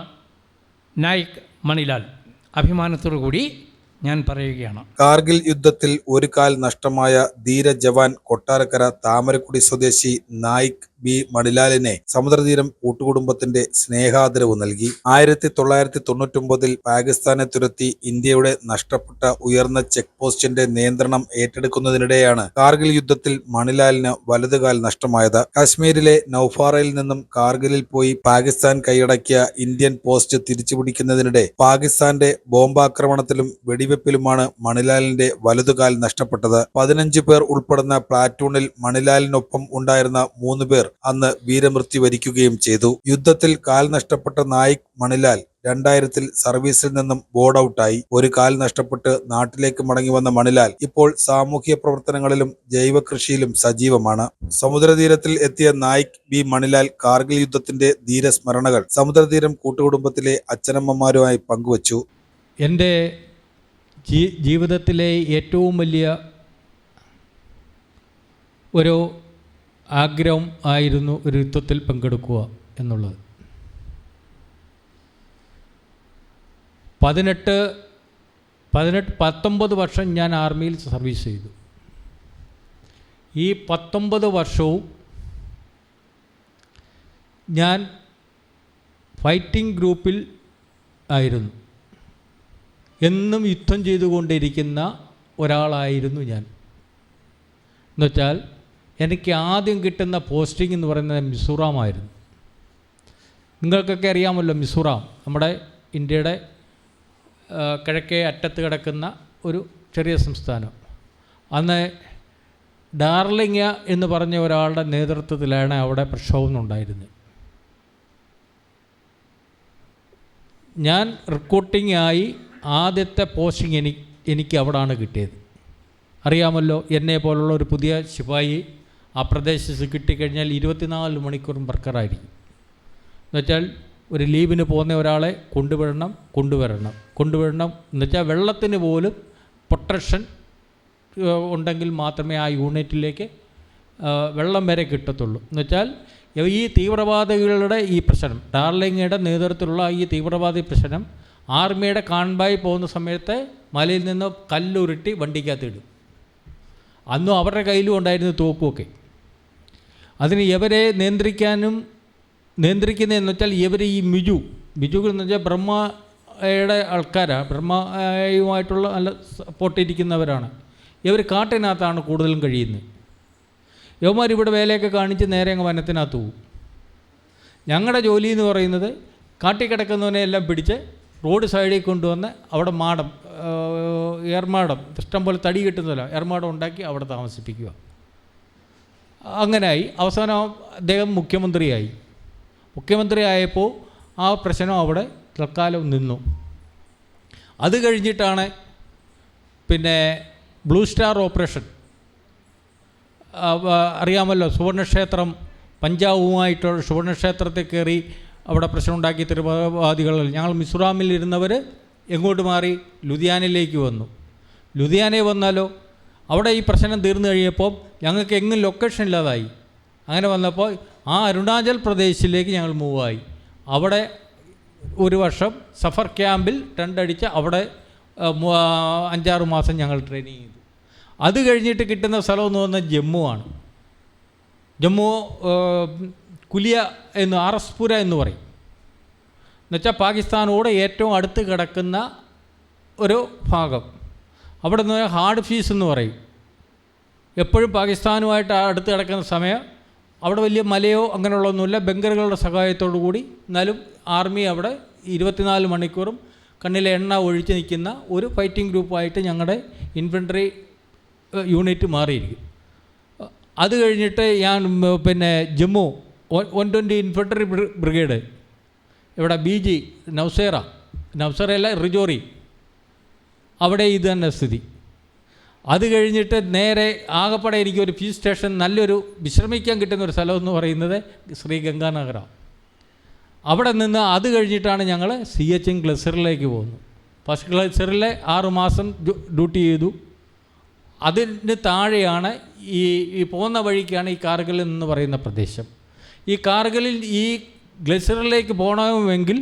നായിക് മണിലാൽ. അഭിമാനത്തോടു കൂടി ഞാൻ പറയുകയാണ്. കാർഗിൽ യുദ്ധത്തിൽ ഒരു കാൽ നഷ്ടമായ ധീര ജവാൻ കൊട്ടാരക്കര താമരക്കുടി സ്വദേശി നായിക് ബി മണിലാലിനെ സമുദ്രതീരം കൂട്ടുകുടുംബത്തിന്റെ സ്നേഹാദരവ് നൽകി. 1999 പാകിസ്ഥാനെ തുരത്തി ഇന്ത്യയുടെ നഷ്ടപ്പെട്ട ഉയർന്ന ചെക്ക് പോസ്റ്റിന്റെ നിയന്ത്രണം ഏറ്റെടുക്കുന്നതിനിടെയാണ് കാർഗിൽ യുദ്ധത്തിൽ മണിലാലിന് വലതുകാൽ നഷ്ടമായത്. കാശ്മീരിലെ നൌഫാറയിൽ നിന്നും കാർഗിലിൽ പോയി പാകിസ്ഥാൻ കൈയടക്കിയ ഇന്ത്യൻ പോസ്റ്റ് തിരിച്ചുപിടിക്കുന്നതിനിടെ പാകിസ്ഥാന്റെ ബോംബാക്രമണത്തിലും വെടിവെപ്പിലുമാണ് മണിലാലിന്റെ വലതുകാൽ നഷ്ടപ്പെട്ടത്. 15 പേർ ഉൾപ്പെടുന്ന പ്ലാറ്റൂണിൽ മണിലാലിനൊപ്പം ഉണ്ടായിരുന്ന 3 പേർ അന്ന് വീരമൃത്യു വരിക്കുകയും ചെയ്തു. യുദ്ധത്തിൽ കാൽ നഷ്ടപ്പെട്ട നായിക് മണിലാൽ 2000 സർവീസിൽ നിന്നും ബോർഡ് ഔട്ടായി. ഒരു കാൽ നഷ്ടപ്പെട്ട് നാട്ടിലേക്ക് മടങ്ങി വന്ന മണിലാൽ ഇപ്പോൾ സാമൂഹ്യ പ്രവർത്തനങ്ങളിലും ജൈവ കൃഷിയിലും സജീവമാണ്. സമുദ്രതീരത്തിൽ എത്തിയ നായിക് ബി മണിലാൽ കാർഗിൽ യുദ്ധത്തിന്റെ ധീരസ്മരണകൾ സമുദ്രതീരം കൂട്ടുകുടുംബത്തിലെ അച്ഛനമ്മമാരുമായി പങ്കുവച്ചു. എൻ്റെ ജീവിതത്തിലെ ഏറ്റവും വലിയ ഒരു ആഗ്രഹം ആയിരുന്നു ഒരു യുദ്ധത്തിൽ പങ്കെടുക്കുക എന്നുള്ളത്. 19 വർഷം ഞാൻ ആർമിയിൽ സർവീസ് ചെയ്തു. ഈ 19 വർഷവും ഞാൻ ഫൈറ്റിംഗ് ഗ്രൂപ്പിൽ ആയിരുന്നു. എന്നും യുദ്ധം ചെയ്തുകൊണ്ടിരിക്കുന്ന ഒരാളായിരുന്നു ഞാൻ. എന്നുവെച്ചാൽ എനിക്ക് ആദ്യം കിട്ടുന്ന പോസ്റ്റിംഗ് എന്ന് പറയുന്നത് മിസോറാമായിരുന്നു. നിങ്ങൾക്കൊക്കെ അറിയാമല്ലോ, മിസോറാം നമ്മുടെ ഇന്ത്യയുടെ കിഴക്കേ അറ്റത്ത് കിടക്കുന്ന ഒരു ചെറിയ സംസ്ഥാനം. അന്ന് ഡാർലിംഗ എന്ന് പറഞ്ഞ ഒരാളുടെ നേതൃത്വത്തിലാണ് അവിടെ പ്രക്ഷോഭം ഉണ്ടായിരുന്നത്. ഞാൻ റിക്രൂട്ടിംഗ് ആയി ആദ്യത്തെ പോസ്റ്റിംഗ് എനിക്ക് അവിടെയാണ് കിട്ടിയത്. അറിയാമല്ലോ, എന്നെ പോലുള്ള ഒരു പുതിയ ശിപായി ആ പ്രദേശത്ത് കിട്ടിക്കഴിഞ്ഞാൽ 24 മണിക്കൂറും വർക്കറായിരിക്കും. എന്നുവെച്ചാൽ ഒരു ലീവിന് പോകുന്ന ഒരാളെ കൊണ്ടുവരണം എന്നുവെച്ചാൽ വെള്ളത്തിന് പോലും പ്രൊട്ടക്ഷൻ ഉണ്ടെങ്കിൽ മാത്രമേ ആ യൂണിറ്റിലേക്ക് വെള്ളം വരെ കിട്ടത്തുള്ളൂ. എന്നുവെച്ചാൽ ഈ തീവ്രവാദികളുടെ ഈ പ്രശ്നം, ഡാർലിംഗയുടെ നേതൃത്വത്തിലുള്ള ഈ തീവ്രവാദി പ്രശ്നം ആർമിയുടെ കാൺബായി പോകുന്ന സമയത്ത് മലയിൽ നിന്ന് കല്ലുരുട്ടി വണ്ടിക്കകത്തിടും. അന്നും അവരുടെ കയ്യിലും ഉണ്ടായിരുന്നു തോക്കുമൊക്കെ. അതിന് ഇവരെ നിയന്ത്രിക്കുന്നതെന്ന് വെച്ചാൽ ഇവർ ഈ മിജുകൾ എന്ന് വെച്ചാൽ ബ്രഹ്മയുടെ ആൾക്കാരാണ്, ബ്രഹ്മയുമായിട്ടുള്ള നല്ല സപ്പോർട്ടിരിക്കുന്നവരാണ്. ഇവർ കാട്ടിനകത്താണ് കൂടുതലും കഴിയുന്നത്. യവന്മാരിവിടെ വേലയൊക്കെ കാണിച്ച് നേരെ അങ്ങ് വനത്തിനകത്ത് പോകും. ഞങ്ങളുടെ ജോലി എന്ന് പറയുന്നത് കാട്ടിക്കിടക്കുന്നവനെ എല്ലാം പിടിച്ച് റോഡ് സൈഡിൽ കൊണ്ടുവന്ന് അവിടെ ഏർമാടം ഇഷ്ടം പോലെ തടി കിട്ടുന്നില്ല, ഏർമാടം ഉണ്ടാക്കി അവിടെ താമസിപ്പിക്കുക. അങ്ങനെയായി. അവസാനം അദ്ദേഹം മുഖ്യമന്ത്രിയായപ്പോൾ ആ പ്രശ്നം അവിടെ തൽക്കാലം നിന്നു. അത് കഴിഞ്ഞിട്ടാണ് പിന്നെ ബ്ലൂ സ്റ്റാർ ഓപ്പറേഷൻ, അറിയാമല്ലോ, സുവർണക്ഷേത്രം പഞ്ചാബുമായിട്ടുള്ള സുവർണക്ഷേത്രത്തിൽ കയറി അവിടെ പ്രശ്നം ഉണ്ടാക്കി തീവ്രവാദികൾ. ഞങ്ങൾ മിസോറാമിൽ ഇരുന്നവർ എങ്ങോട്ട് മാറി? ലുധിയാനയിലേക്ക് വന്നു. ലുധിയാനയിൽ വന്നാലോ അവിടെ ഈ പ്രശ്നം തീർന്നു കഴിയപ്പോൾ ഞങ്ങൾക്ക് എങ്ങും ലൊക്കേഷൻ ഇല്ലാതായി. അങ്ങനെ വന്നപ്പോൾ ആ അരുണാചൽ പ്രദേശിലേക്ക് ഞങ്ങൾ മൂവായി. അവിടെ ഒരു വർഷം സഫർ ക്യാമ്പിൽ ടെൻ്റടിച്ച് അവിടെ 5-6 മാസം ഞങ്ങൾ ട്രെയിനിങ് ചെയ്തു. അത് കഴിഞ്ഞിട്ട് കിട്ടുന്ന സ്ഥലം എന്ന് പറഞ്ഞാൽ ജമ്മു ആണ്. ജമ്മു കുലിയ എന്ന് ആർഎസ്പുര എന്ന് പറയും. എന്നുവെച്ചാൽ പാകിസ്ഥാനോട് ഏറ്റവും അടുത്ത് കിടക്കുന്ന ഒരു ഭാഗം. അവിടെ നിന്ന് ഹാർഡ് ഫീസ് എന്ന് പറയും. എപ്പോഴും പാകിസ്ഥാനുമായിട്ട് അടുത്ത് കിടക്കുന്ന സമയം അവിടെ വലിയ മലയോ അങ്ങനെയുള്ളതൊന്നുമില്ല. ബങ്കറുകളുടെ സഹായത്തോടു കൂടി എന്നാലും ആർമി അവിടെ 24 മണിക്കൂറും കണ്ണിലെ എണ്ണ ഒഴിച്ച് നിൽക്കുന്ന ഒരു ഫൈറ്റിംഗ് ഗ്രൂപ്പായിട്ട് ഞങ്ങളുടെ ഇൻഫൻട്രി യൂണിറ്റ് മാറിയിരിക്കും. അത് കഴിഞ്ഞിട്ട് ഞാൻ പിന്നെ ജമ്മു 120 ഇൻഫൻട്രി ബ്രിഗേഡ്, ഇവിടെ BG നൗസേറയല്ല റിജോറി, അവിടെ ഇത് തന്നെ സ്ഥിതി. അത് കഴിഞ്ഞിട്ട് നേരെ ആകപ്പാടെ എനിക്കൊരു പീസ് സ്റ്റേഷൻ, നല്ലൊരു വിശ്രമിക്കാൻ കിട്ടുന്ന ഒരു സ്ഥലം എന്ന് പറയുന്നത് ശ്രീ ഗംഗാനഗര. അവിടെ നിന്ന് അത് കഴിഞ്ഞിട്ടാണ് ഞങ്ങൾ CHN ഗ്ലസറിലേക്ക് പോകുന്നത്. ഫസ്റ്റ് ഗ്ലസറിൽ 6 മാസം ഡ്യൂട്ടി ചെയ്തു. അതിന് താഴെയാണ് ഈ പോകുന്ന വഴിക്കാണ് ഈ കാർഗിൽ എന്ന് പറയുന്ന പ്രദേശം. ഈ കാർഗിലിൽ ഈ ഗ്ലസറിലേക്ക് പോകണമെങ്കിൽ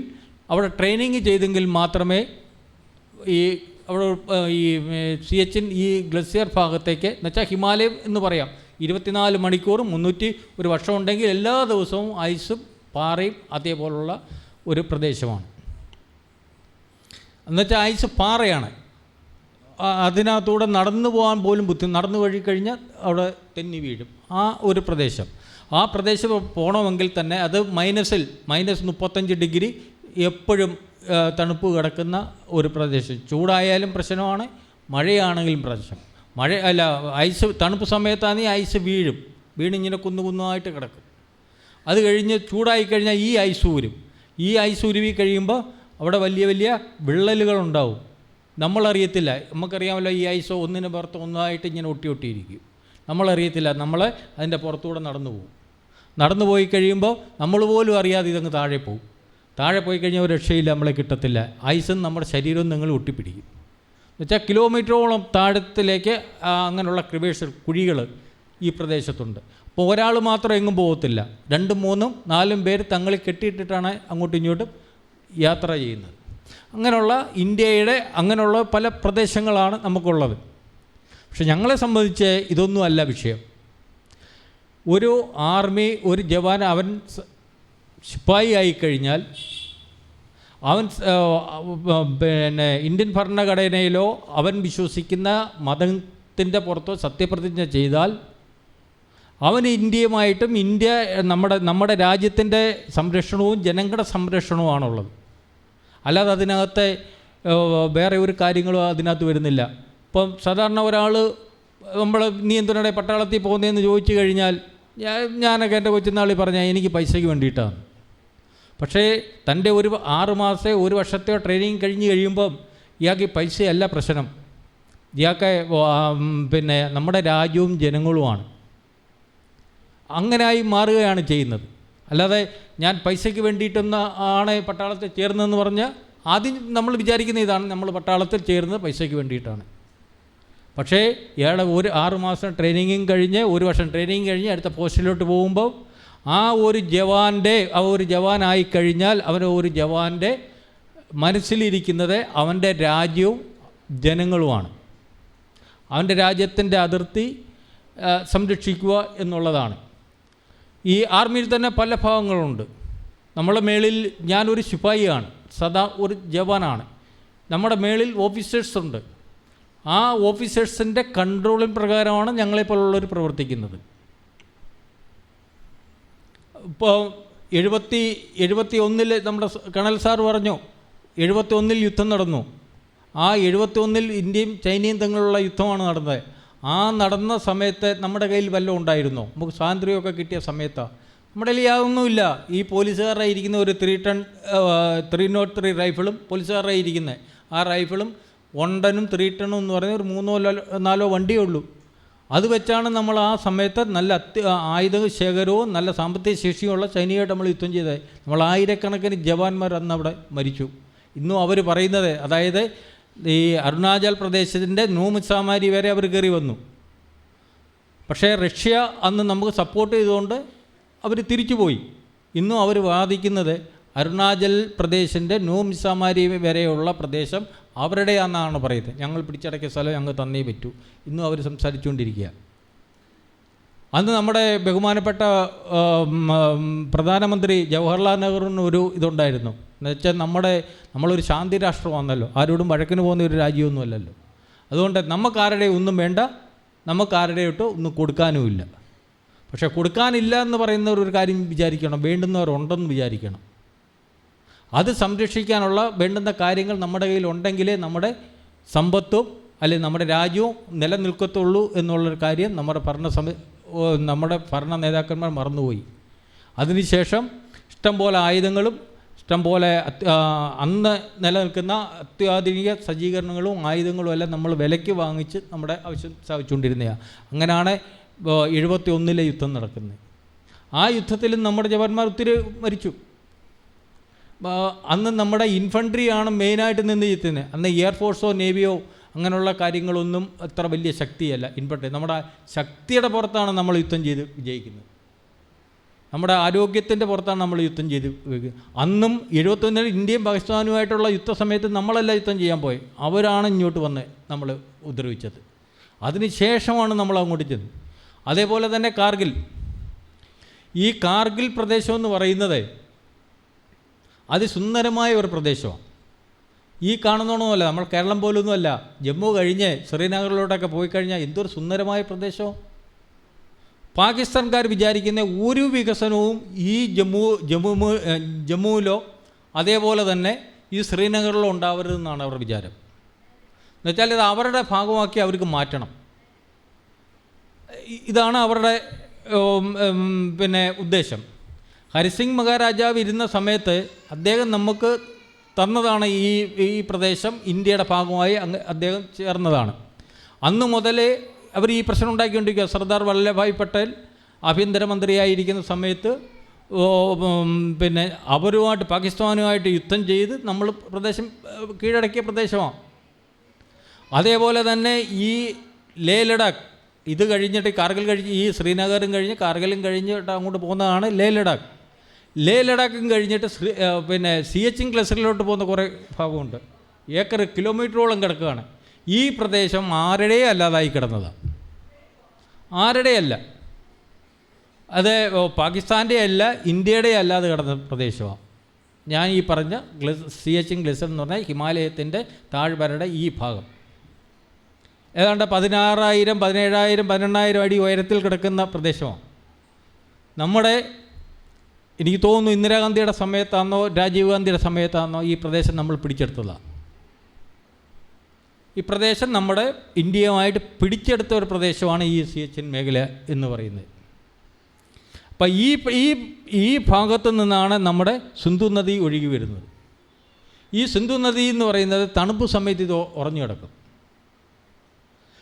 അവിടെ ട്രെയിനിങ് ചെയ്തെങ്കിൽ മാത്രമേ അവിടെ ഈ CHN ഈ ഗ്ലസിയർ ഭാഗത്തേക്ക്, എന്നുവെച്ചാൽ ഹിമാലയം എന്ന് പറയാം, 24 മണിക്കൂറും 300 വർഷം ഉണ്ടെങ്കിൽ എല്ലാ ദിവസവും ഐസും പാറയും അതേപോലുള്ള ഒരു പ്രദേശമാണ്. എന്നുവെച്ചാൽ ഐസ് പാറയാണ്. അതിനകത്തൂടെ നടന്നു പോകാൻ പോലും നടന്നു വഴി കഴിഞ്ഞാൽ അവിടെ തെന്നി വീഴും. ആ ഒരു പ്രദേശം, ആ പ്രദേശം പോകണമെങ്കിൽ തന്നെ അത് -35 ഡിഗ്രി എപ്പോഴും തണുപ്പ് കിടക്കുന്ന ഒരു പ്രദേശം. ചൂടായാലും പ്രശ്നമാണ്, മഴയാണെങ്കിലും പ്രശ്നം. ഐസ് തണുപ്പ് സമയത്താണെങ്കിൽ ഐസ് വീണിങ്ങനെ കുന്നുകുന്നായിട്ട് കിടക്കും. അത് കഴിഞ്ഞ് ചൂടായി കഴിഞ്ഞാൽ ഈ ഐസ് ഉരുവി കഴിയുമ്പോൾ അവിടെ വലിയ വലിയ വിള്ളലുകളുണ്ടാവും. നമ്മളറിയത്തില്ല. നമുക്കറിയാമല്ലോ, ഈ ഐസ് ഒന്നിന് പുറത്ത് ഒന്നായിട്ട് ഇങ്ങനെ ഒട്ടിയിരിക്കും. നമ്മളറിയത്തില്ല, നമ്മൾ അതിൻ്റെ പുറത്തൂടെ നടന്നു പോയി കഴിയുമ്പോൾ നമ്മൾ പോലും അറിയാതെ ഇതങ്ങ് താഴെ പോകും. താഴെ പോയി കഴിഞ്ഞാൽ ഒരു രക്ഷയില്ല, നമ്മളെ കിട്ടത്തില്ല. ഐസും നമ്മുടെ ശരീരവും നിങ്ങൾ ഒട്ടിപ്പിടിക്കും. എന്നുവെച്ചാൽ കിലോമീറ്ററോളം താഴത്തിലേക്ക് അങ്ങനെയുള്ള കുഴികൾ ഈ പ്രദേശത്തുണ്ട്. അപ്പോൾ ഒരാൾ മാത്രം എങ്ങും പോകത്തില്ല, 2, 3, 4 പേര് തങ്ങളിൽ കെട്ടിയിട്ടിട്ടാണ് അങ്ങോട്ടും ഇങ്ങോട്ടും യാത്ര ചെയ്യുന്നത്. അങ്ങനെയുള്ള ഇന്ത്യയുടെ അങ്ങനെയുള്ള പല പ്രദേശങ്ങളാണ് നമുക്കുള്ളത്. പക്ഷെ ഞങ്ങളെ സംബന്ധിച്ച് ഇതൊന്നുമല്ല വിഷയം. ഒരു ആർമി, ഒരു ജവാൻ, അവൻ സിപ്പായി ആയിക്കഴിഞ്ഞാൽ അവൻ പിന്നെ ഇന്ത്യൻ ഭരണഘടനയിലോ അവൻ വിശ്വസിക്കുന്ന മതത്തിൻ്റെ പുറത്തോ സത്യപ്രതിജ്ഞ ചെയ്താൽ അവൻ ഇന്ത്യയുമായിട്ടും നമ്മുടെ രാജ്യത്തിൻ്റെ സംരക്ഷണവും ജനങ്ങളുടെ സംരക്ഷണവുമാണുള്ളത്. അല്ലാതെ അതിനകത്തെ വേറെ ഒരു കാര്യങ്ങളും അതിനകത്ത് വരുന്നില്ല. ഇപ്പം സാധാരണ ഒരാൾ നീ എന്തിനാണ് പട്ടാളത്തിൽ പോകുന്നതെന്ന് ചോദിച്ചു കഴിഞ്ഞാൽ ഞാനൊക്കെ എൻ്റെ കൊച്ചുനാളിൽ പറഞ്ഞാൽ എനിക്ക് പൈസയ്ക്ക് വേണ്ടിയിട്ടാണ്. പക്ഷേ തൻ്റെ ഒരു 6 മാസത്തെ 1 വർഷത്തെ ട്രെയിനിങ് കഴിഞ്ഞ് കഴിയുമ്പം ഇയാൾക്ക് പൈസയല്ല പ്രശ്നം, ഇയാൾക്ക് പിന്നെ നമ്മുടെ രാജ്യവും ജനങ്ങളുമാണ്. അങ്ങനെയായി മാറുകയാണ് ചെയ്യുന്നത്. അല്ലാതെ ഞാൻ പൈസയ്ക്ക് വേണ്ടിയിട്ടൊന്ന് ആണ് പട്ടാളത്തിൽ ചേർന്നതെന്ന് പറഞ്ഞാൽ ആദ്യം നമ്മൾ വിചാരിക്കുന്ന ഇതാണ്, നമ്മൾ പട്ടാളത്തിൽ ചേർന്നത് പൈസയ്ക്ക് വേണ്ടിയിട്ടാണ്. പക്ഷേ ഇയാളുടെ 6 മാസം ട്രെയിനിങ്ങും കഴിഞ്ഞ് 1 വർഷം ട്രെയിനിങ് കഴിഞ്ഞ് അടുത്ത പോസ്റ്റിലോട്ട് പോകുമ്പോൾ ആ ഒരു ജവാനായി കഴിഞ്ഞാൽ ഒരു ജവാൻ്റെ മനസ്സിലിരിക്കുന്നത് അവൻ്റെ രാജ്യവും ജനങ്ങളുമാണ്. അവൻ്റെ രാജ്യത്തിൻ്റെ അതിർത്തി സംരക്ഷിക്കുക എന്നുള്ളതാണ്. ഈ ആർമിയിൽ തന്നെ പല ഭാഗങ്ങളുണ്ട്. നമ്മളെ മേളിൽ ഞാനൊരു ശിപ്പായിയാണ്, സദാ ഒരു ജവാനാണ്. നമ്മുടെ മേളിൽ ഓഫീസേഴ്സുണ്ട്. ആ ഓഫീസേഴ്സിൻ്റെ കൺട്രോളിൻ പ്രകാരമാണ് ഞങ്ങളെപ്പോലുള്ളവർ പ്രവർത്തിക്കുന്നത്. ഇപ്പോൾ 71 നമ്മുടെ കേണൽ സാർ പറഞ്ഞു 71 യുദ്ധം നടന്നു. ആ 71 ഇന്ത്യയും ചൈനയും തമ്മിലുള്ള യുദ്ധമാണ് നടന്നത്. ആ നടന്ന സമയത്ത് നമ്മുടെ കയ്യിൽ വല്ലതും ഉണ്ടായിരുന്നോ? നമുക്ക് സ്വാതന്ത്ര്യമൊക്കെ കിട്ടിയ സമയത്താണ് നമ്മുടെ കയ്യിൽ യാതൊന്നുമില്ല. ഈ പോലീസുകാരുടെ ഇരിക്കുന്ന ഒരു 303 റൈഫിളും പോലീസുകാരുടെ ഇരിക്കുന്നത്, ആ റൈഫിളും 1 ടണും 3 ടണും എന്ന് പറയുന്ന ഒരു 3-4 വണ്ടിയേ ഉള്ളൂ. അത് വെച്ചാണ് നമ്മൾ ആ സമയത്ത് നല്ല ആയുധ ശേഖരവും നല്ല സാമ്പത്തിക ശേഷിയുമുള്ള സൈനികമായിട്ട് നമ്മൾ യുദ്ധം ചെയ്തത്. നമ്മൾ ആയിരക്കണക്കിന് ജവാന്മാർ അന്ന് അവിടെ മരിച്ചു. ഇന്നും അവർ പറയുന്നത്, അതായത് ഈ അരുണാചൽ പ്രദേശിൻ്റെ നൂമിസാമാരി വരെ അവർ കയറി വന്നു. പക്ഷേ റഷ്യ അന്ന് നമുക്ക് സപ്പോർട്ട് ചെയ്തുകൊണ്ട് അവർ തിരിച്ചുപോയി. ഇന്നും അവർ വാദിക്കുന്നത് അരുണാചൽ പ്രദേശിൻ്റെ നൂമിസാമാരി വരെയുള്ള പ്രദേശം അവരുടെയാണെന്നാണ് പറയുന്നത്. ഞങ്ങൾ പിടിച്ചടക്കിയ സ്ഥലം ഞങ്ങൾ തന്നേ പറ്റൂ. ഇന്നും അവർ സംസാരിച്ചുകൊണ്ടിരിക്കുക. അന്ന് നമ്മുടെ ബഹുമാനപ്പെട്ട പ്രധാനമന്ത്രി ജവഹർലാൽ നെഹ്റുവിന് ഒരു ഇതുണ്ടായിരുന്നു. എന്നുവെച്ചാൽ നമ്മളൊരു ശാന്തി രാഷ്ട്രമാണല്ലോ, ആരോടും വഴക്കിന് പോകുന്ന ഒരു രാജ്യമൊന്നും അല്ലല്ലോ. അതുകൊണ്ട് നമുക്കാരുടെ ഒന്നും വേണ്ട, നമുക്കാരുടെയോട്ട് ഒന്നും കൊടുക്കാനുമില്ല. പക്ഷേ കൊടുക്കാനില്ല എന്ന് പറയുന്നവർ ഒരു കാര്യം വിചാരിക്കണം, വേണ്ടുന്നവരുണ്ടെന്ന് വിചാരിക്കണം. അത് സംരക്ഷിക്കാനുള്ള വേണ്ടുന്ന കാര്യങ്ങൾ നമ്മുടെ കയ്യിൽ ഉണ്ടെങ്കിലേ നമ്മുടെ സമ്പത്തും അല്ലെങ്കിൽ നമ്മുടെ രാജ്യവും നിലനിൽക്കത്തുള്ളൂ എന്നുള്ളൊരു കാര്യം നമ്മുടെ ഭരണ നേതാക്കന്മാർ മറന്നുപോയി. അതിനുശേഷം ഇഷ്ടംപോലെ ആയുധങ്ങളും ഇഷ്ടംപോലെ അന്ന് നിലനിൽക്കുന്ന അത്യാധുനിക സജ്ജീകരണങ്ങളും ആയുധങ്ങളും എല്ലാം നമ്മൾ വിലയ്ക്ക് വാങ്ങിച്ച് നമ്മുടെ ആവശ്യം സാധിച്ചുകൊണ്ടിരുന്നതാണ്. അങ്ങനെയാണ് 71 യുദ്ധം നടക്കുന്നത്. ആ യുദ്ധത്തിലും നമ്മുടെ ജവാന്മാർ ഒത്തിരി മരിച്ചു. അന്ന് നമ്മുടെ ഇൻഫൻട്രിയാണ് മെയിനായിട്ട് നിന്ന് ചെയ്യുന്നത്. അന്ന് എയർഫോഴ്സോ നേവിയോ അങ്ങനെയുള്ള കാര്യങ്ങളൊന്നും അത്ര വലിയ ശക്തിയല്ല. ഇൻഫൻട്രി നമ്മുടെ ശക്തിയുടെ പുറത്താണ് നമ്മൾ യുദ്ധം ചെയ്ത് വിജയിക്കുന്നത്. നമ്മുടെ ആരോഗ്യത്തിൻ്റെ പുറത്താണ് നമ്മൾ യുദ്ധം ചെയ്ത് അന്നും 71 ഇന്ത്യയും പാകിസ്ഥാനുമായിട്ടുള്ള യുദ്ധ സമയത്ത് നമ്മളല്ല യുദ്ധം ചെയ്യാൻ പോയി, അവരാണ് ഇങ്ങോട്ട് വന്ന് നമ്മൾ ഉപദ്രവിച്ചത്. അതിന് ശേഷമാണ് നമ്മൾ അങ്ങോട്ട് ചെന്നത്. അതേപോലെ തന്നെ കാർഗിൽ, ഈ കാർഗിൽ പ്രദേശം എന്ന് പറയുന്നത് അതിസുന്ദരമായ ഒരു പ്രദേശമാണ്. ഈ കാണുന്നോണമല്ല, നമ്മൾ കേരളം പോലൊന്നുമല്ല. ജമ്മു കഴിഞ്ഞ് ശ്രീനഗറിലോട്ടൊക്കെ പോയി കഴിഞ്ഞാൽ എന്തൊരു സുന്ദരമായ പ്രദേശമോ. പാകിസ്ഥാൻകാർ വിചാരിക്കുന്ന ഒരു വികസനവും ഈ ജമ്മുവിലോ അതേപോലെ തന്നെ ഈ ശ്രീനഗറിലോ ഉണ്ടാവരുതെന്നാണ് അവരുടെ വിചാരം. എന്നുവെച്ചാൽ ഇത് അവരുടെ ഭാഗമാക്കി അവർക്ക് മാറ്റണം. ഇതാണ് അവരുടെ ഉദ്ദേശം. ഹരിസിംഗ് മഹാരാജാവ് ഇരുന്ന സമയത്ത് അദ്ദേഹം നമുക്ക് തന്നതാണ് ഈ പ്രദേശം, ഇന്ത്യയുടെ ഭാഗമായി അദ്ദേഹം ചേർന്നതാണ്. അന്ന് മുതലേ അവർ ഈ പ്രശ്നം ഉണ്ടാക്കിക്കൊണ്ടിരിക്കുക. സർദാർ വല്ലഭായ് പട്ടേൽ ആഭ്യന്തരമന്ത്രിയായിരിക്കുന്ന സമയത്ത് അവരുമായിട്ട് പാകിസ്ഥാനുമായിട്ട് യുദ്ധം ചെയ്ത് നമ്മൾ പ്രദേശം കീഴടക്കിയ പ്രദേശമാണ്. അതേപോലെ തന്നെ ഈ ലേ ലഡാക്ക്, ഇത് കഴിഞ്ഞിട്ട് കാർഗിൽ കഴിഞ്ഞ് ഈ ശ്രീനഗറും കഴിഞ്ഞ് കാർഗിലും കഴിഞ്ഞിട്ട് അങ്ങോട്ട് പോകുന്നതാണ് ലേ ലഡാക്ക്. ലേ ലഡാക്കും കഴിഞ്ഞിട്ട് സിയച്ചിൻ ക്ലസ്റ്ററിലോട്ട് പോകുന്ന കുറേ ഭാഗമുണ്ട്. കിലോമീറ്ററോളം കിടക്കുകയാണ്. ഈ പ്രദേശം ആരുടെയും അല്ലാതായി കിടന്നതാണ്, ആരുടെയല്ല. അത് പാകിസ്ഥാൻ്റെ അല്ല, ഇന്ത്യയുടെ അല്ലാതെ കിടന്ന പ്രദേശമാണ്. ഞാൻ ഈ പറഞ്ഞ സിയച്ചിൻ ക്ലസ്റ്റർ എന്ന് പറഞ്ഞാൽ ഹിമാലയത്തിൻ്റെ താഴ്വരയുടെ ഈ ഭാഗം ഏതാണ്ട് 16,000, 17,000, 18,000 അടി ഉയരത്തിൽ കിടക്കുന്ന പ്രദേശമാണ്. എനിക്ക് തോന്നുന്നു ഇന്ദിരാഗാന്ധിയുടെ സമയത്താണോ രാജീവ് ഗാന്ധിയുടെ സമയത്താണോ ഈ പ്രദേശം നമ്മൾ പിടിച്ചെടുത്തതാണ്. ഈ പ്രദേശം നമ്മുടെ ഇന്ത്യയുമായിട്ട് പിടിച്ചെടുത്ത ഒരു പ്രദേശമാണ് ഈ സിയച്ചിൻ മേഖല എന്ന് പറയുന്നത്. അപ്പം ഈ ഭാഗത്തു നിന്നാണ് നമ്മുടെ സിന്ധു നദി ഒഴുകി വരുന്നത്. ഈ സിന്ധു നദി എന്ന് പറയുന്നത് തണുപ്പ് സമയത്ത് ഇത് ഉറഞ്ഞു കിടക്കും.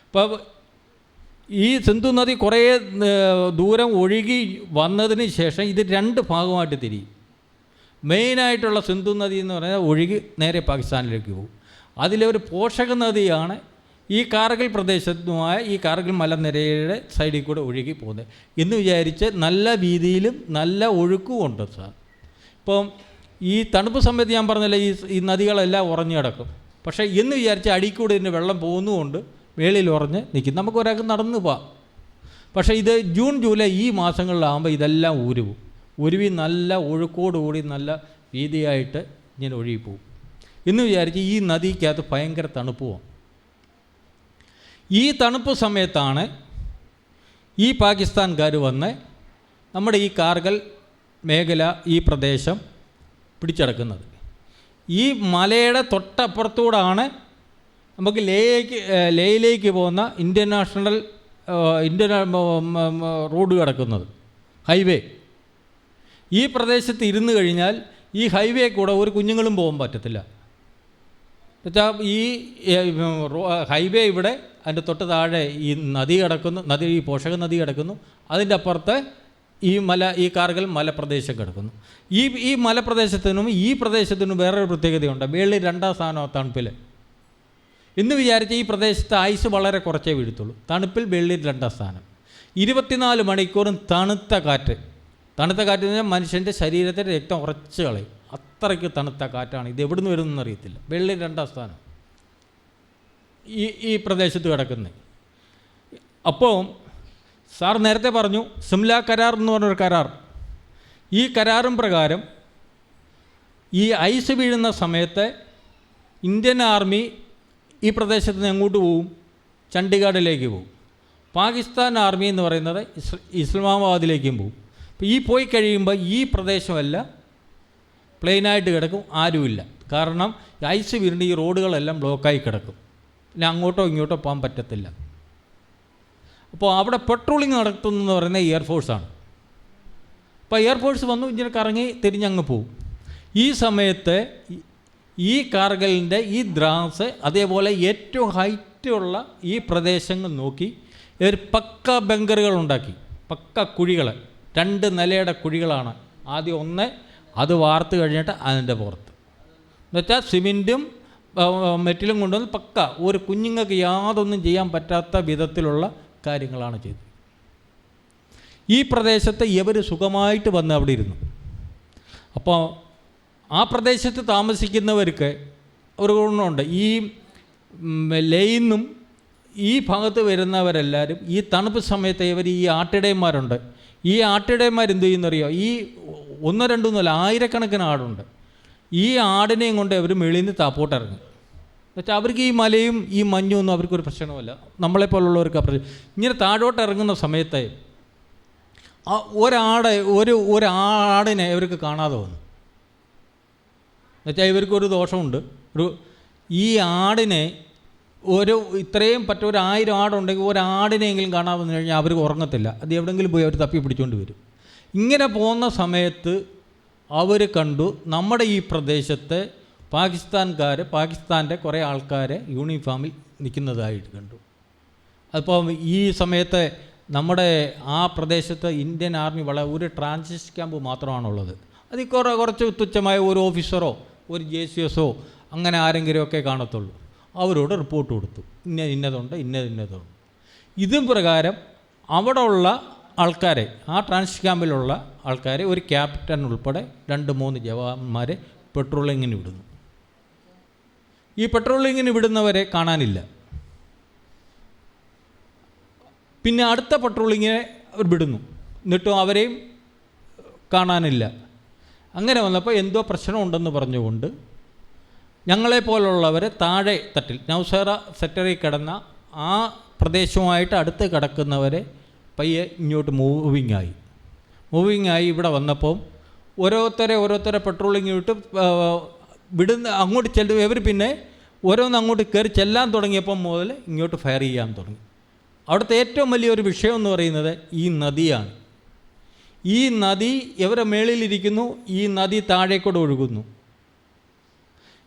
അപ്പോൾ ഈ സിന്ധു നദി കുറേ ദൂരം ഒഴുകി വന്നതിന് ശേഷം ഇത് 2 ഭാഗമായിട്ട് തിരിയും. മെയിനായിട്ടുള്ള സിന്ധു നദി എന്ന് പറയുന്നത് ഒഴുകി നേരെ പാകിസ്ഥാനിലേക്ക് പോകും. അതിലെ ഒരു പോഷക നദിയാണ് ഈ കാർഗിൽ പ്രദേശത്തുമായ ഈ കാർഗിൽ മലനിരയുടെ സൈഡിൽ കൂടെ ഒഴുകി പോകുന്നത് എന്ന് വിചാരിച്ച് നല്ല വീതിയിലും നല്ല ഒഴുക്കും ഉണ്ട് സാർ. ഇപ്പം ഈ തണുപ്പ് സമയത്ത് ഞാൻ പറഞ്ഞില്ല, ഈ നദികളെല്ലാം ഉറഞ്ഞു കിടക്കും. പക്ഷേ എന്ന് വിചാരിച്ച് അടിക്കൂടെ ഇതിന് വെള്ളം പോകുന്നതുകൊണ്ട് വേളിയിൽ ഉറഞ്ഞ് നിൽക്കും. നമുക്ക് ഒരാൾക്ക് നടന്നു പോവാം. പക്ഷേ ഇത് ജൂൺ ജൂലൈ ഈ മാസങ്ങളിലാകുമ്പോൾ ഇതെല്ലാം ഉരുവി നല്ല ഒഴുക്കോടുകൂടി നല്ല വീതിയായിട്ട് ഇങ്ങനെ ഒഴുകിപ്പോവും എന്ന് വിചാരിച്ച് ഈ നദിക്കകത്ത് ഭയങ്കര തണുപ്പുമാണ്. ഈ തണുപ്പ് സമയത്താണ് ഈ പാകിസ്ഥാൻകാർ വന്ന് നമ്മുടെ ഈ കാർഗിൽ മേഖല ഈ പ്രദേശം പിടിച്ചടക്കുന്നത്. ഈ മലയുടെ തൊട്ടപ്പുറത്തൂടാണ് നമുക്ക് ലേയിലേക്ക് പോകുന്ന ഇന്ത്യൻ റോഡ് കിടക്കുന്നത് ഹൈവേ. ഈ പ്രദേശത്ത് ഇരുന്ന് കഴിഞ്ഞാൽ ഈ ഹൈവേ കൂടെ ഒരു കുഞ്ഞുങ്ങളും പോകാൻ പറ്റത്തില്ല. എന്നുവെച്ചാൽ ഈ ഹൈവേ ഇവിടെ, അതിൻ്റെ തൊട്ട് താഴെ ഈ നദി കിടക്കുന്നു, ഈ പോഷക നദി കിടക്കുന്നു, അതിൻ്റെ അപ്പുറത്ത് ഈ കാർഗിൽ മലപ്രദേശം കിടക്കുന്നു. ഈ മലപ്രദേശത്തിനും ഈ പ്രദേശത്തിനും വേറൊരു പ്രത്യേകതയുണ്ട്. വേൾഡിൽ 2ാം സ്ഥാനം തണുപ്പിൽ എന്ന് വിചാരിച്ച് ഈ പ്രദേശത്ത് ഐസ് വളരെ കുറച്ചേ വീഴത്തുള്ളൂ. തണുപ്പിൽ വേൾഡിൽ 2ാം സ്ഥാനം. 24 മണിക്കൂറും തണുത്ത കാറ്റ് എന്ന് പറഞ്ഞാൽ മനുഷ്യൻ്റെ ശരീരത്തിൻ്റെ രക്തം ഉറച്ച് കളയും. അത്രയ്ക്ക് തണുത്ത കാറ്റാണ്. ഇത് എവിടെ നിന്ന് വരുന്നതെന്ന് അറിയത്തില്ല. വേൾഡിൽ 2ാം സ്ഥാനം ഈ പ്രദേശത്ത് കിടക്കുന്നത്. അപ്പോൾ സാർ നേരത്തെ പറഞ്ഞു സിംല കരാർ എന്ന് പറഞ്ഞൊരു കരാർ. ഈ കരാറും പ്രകാരം ഈ ഐസ് വീഴുന്ന സമയത്ത് ഇന്ത്യൻ ആർമി ഈ പ്രദേശത്ത് നിന്ന് എങ്ങോട്ട് പോവും? ചണ്ഡീഗഡിലേക്ക് പോകും. പാകിസ്ഥാൻ ആർമി എന്ന് പറയുന്നത് ഇസ്ലാമാബാദിലേക്കും പോകും. അപ്പോൾ ഈ പോയി കഴിയുമ്പോൾ ഈ പ്രദേശമെല്ലാം പ്ലെയിനായിട്ട് കിടക്കും, ആരുമില്ല. കാരണം ഐസ് വീണ് ഈ റോഡുകളെല്ലാം ബ്ലോക്കായി കിടക്കും. പിന്നെ അങ്ങോട്ടോ ഇങ്ങോട്ടോ പോകാൻ പറ്റത്തില്ല. അപ്പോൾ അവിടെ പെട്രോളിങ് നടത്തുന്നതെന്ന് പറയുന്നത് എയർഫോഴ്സാണ്. അപ്പോൾ എയർഫോഴ്സ് വന്നു ഇങ്ങനെ കറങ്ങി തിരിഞ്ഞങ്ങ് പോകും. ഈ സമയത്ത് ഈ കാർഗിലിൻ്റെ ഈ ദ്രാസ് അതേപോലെ ഏറ്റവും ഹൈറ്റുള്ള ഈ പ്രദേശങ്ങൾ നോക്കി ഒരു പക്ക ബങ്കറുകൾ ഉണ്ടാക്കി. പക്ക കുഴികൾ, 2 നിലയുടെ കുഴികളാണ്. ആദ്യം ഒന്ന് അത് വാർത്ത് കഴിഞ്ഞിട്ട് അതിൻ്റെ പുറത്ത് എന്നുവെച്ചാൽ സിമെൻറ്റും മെറ്റലും കൊണ്ടുവന്ന് പക്ക ഒരു കുഞ്ഞുങ്ങൾക്ക് യാതൊന്നും ചെയ്യാൻ പറ്റാത്ത വിധത്തിലുള്ള കാര്യങ്ങളാണ് ചെയ്തത്. ഈ പ്രദേശത്ത് ഇവർ സുഖമായിട്ട് വന്ന് അവിടെ ഇരുന്നു. അപ്പോൾ ആ പ്രദേശത്ത് താമസിക്കുന്നവർക്ക് ഒരു ഗുണമുണ്ട്. ഈ ലേയിന്നും ഈ ഭാഗത്ത് വരുന്നവരെല്ലാവരും ഈ തണുപ്പ് സമയത്ത് ഇവർ ഈ ആട്ടിടയന്മാരുണ്ട്. ഈ ആട്ടിടയന്മാരെന്ത് ചെയ്യുന്നറിയോ? ഈ 1, 2 ഒന്നുമല്ല, ആയിരക്കണക്കിന് ആടുണ്ട്. ഈ ആടിനെയും കൊണ്ട് അവർ വെളിയിൽ നിന്ന് താപ്പോട്ടിറങ്ങി. എന്നുവെച്ചാൽ അവർക്ക് ഈ മലയും ഈ മഞ്ഞും ഒന്നും അവർക്കൊരു പ്രശ്നമല്ല. നമ്മളെപ്പോലുള്ളവർക്ക് പ്രശ്നം. ഇങ്ങനെ താഴോട്ട് ഇറങ്ങുന്ന സമയത്ത് ഒരാടിനെ ഇവർക്ക് കാണാതെ വന്നു. എന്നുവെച്ചാൽ ഇവർക്കൊരു ദോഷമുണ്ട്. ഈ ആടിനെ ഇത്രയും ഒരു 1000 ആടുണ്ടെങ്കിൽ ഒരാടിനെങ്കിലും കാണാതെ വന്നു കഴിഞ്ഞാൽ അവർ ഉറങ്ങത്തില്ല. അത് എവിടെയെങ്കിലും പോയി അവർ തപ്പി പിടിച്ചുകൊണ്ട് വരും. ഇങ്ങനെ പോകുന്ന സമയത്ത് അവർ കണ്ടു നമ്മുടെ ഈ പ്രദേശത്ത് പാകിസ്ഥാൻ്റെ കുറേ ആൾക്കാരെ യൂണിഫോമിൽ നിൽക്കുന്നതായിട്ട് കണ്ടു. അപ്പോൾ ഈ സമയത്ത് നമ്മുടെ ആ പ്രദേശത്ത് ഇന്ത്യൻ ആർമി ഒരു ട്രാൻസിസ്റ്റ് ക്യാമ്പ് മാത്രമാണുള്ളത്. അതിൽ കുറച്ച് തുച്ഛമായ ഒരു ഓഫീസറോ ഒരു JCSO അങ്ങനെ ആരെങ്കിലുമൊക്കെ കാണത്തുള്ളൂ. അവരോട് റിപ്പോർട്ട് കൊടുത്തു, ഇന്നതുണ്ട്. ഇതും പ്രകാരം അവിടെ ഉള്ള ആൾക്കാരെ, ആ ട്രാൻസിസ്റ്റ് ക്യാമ്പിലുള്ള ആൾക്കാരെ, ഒരു ക്യാപ്റ്റൻ ഉൾപ്പെടെ 2-3 ജവാന്മാരെ പെട്രോളിങ്ങിന് വിടുന്നു. ഈ പെട്രോളിങ്ങിന് വിടുന്നവരെ കാണാനില്ല. പിന്നെ അടുത്ത പെട്രോളിങ്ങിനെ അവർ വിടുന്നു, എന്നിട്ടും അവരെയും കാണാനില്ല. അങ്ങനെ വന്നപ്പോൾ എന്തോ പ്രശ്നമുണ്ടെന്ന് പറഞ്ഞുകൊണ്ട് ഞങ്ങളെപ്പോലുള്ളവരെ താഴെ തട്ടിൽ നൗസേറ സെക്ടറിൽ കിടന്ന ആ പ്രദേശവുമായിട്ട് അടുത്ത് കിടക്കുന്നവരെ പയ്യെ ഇങ്ങോട്ട് മൂവിങ് ആയി ഇവിടെ വന്നപ്പോൾ ഓരോരുത്തരെ പെട്രോളിങ് വിട്ട് അങ്ങോട്ട് ചെല്ലും. ഇവർ പിന്നെ ഓരോന്ന് അങ്ങോട്ട് കയറി ചെല്ലാൻ തുടങ്ങിയപ്പം മുതൽ ഇങ്ങോട്ട് ഫയർ ചെയ്യാൻ തുടങ്ങി. അവിടുത്തെ ഏറ്റവും വലിയൊരു വിഷയം എന്ന് പറയുന്നത് ഈ നദിയാണ്. ഈ നദി ഇവരെ മേളിലിരിക്കുന്നു, ഈ നദി താഴേക്കൂടെ ഒഴുകുന്നു.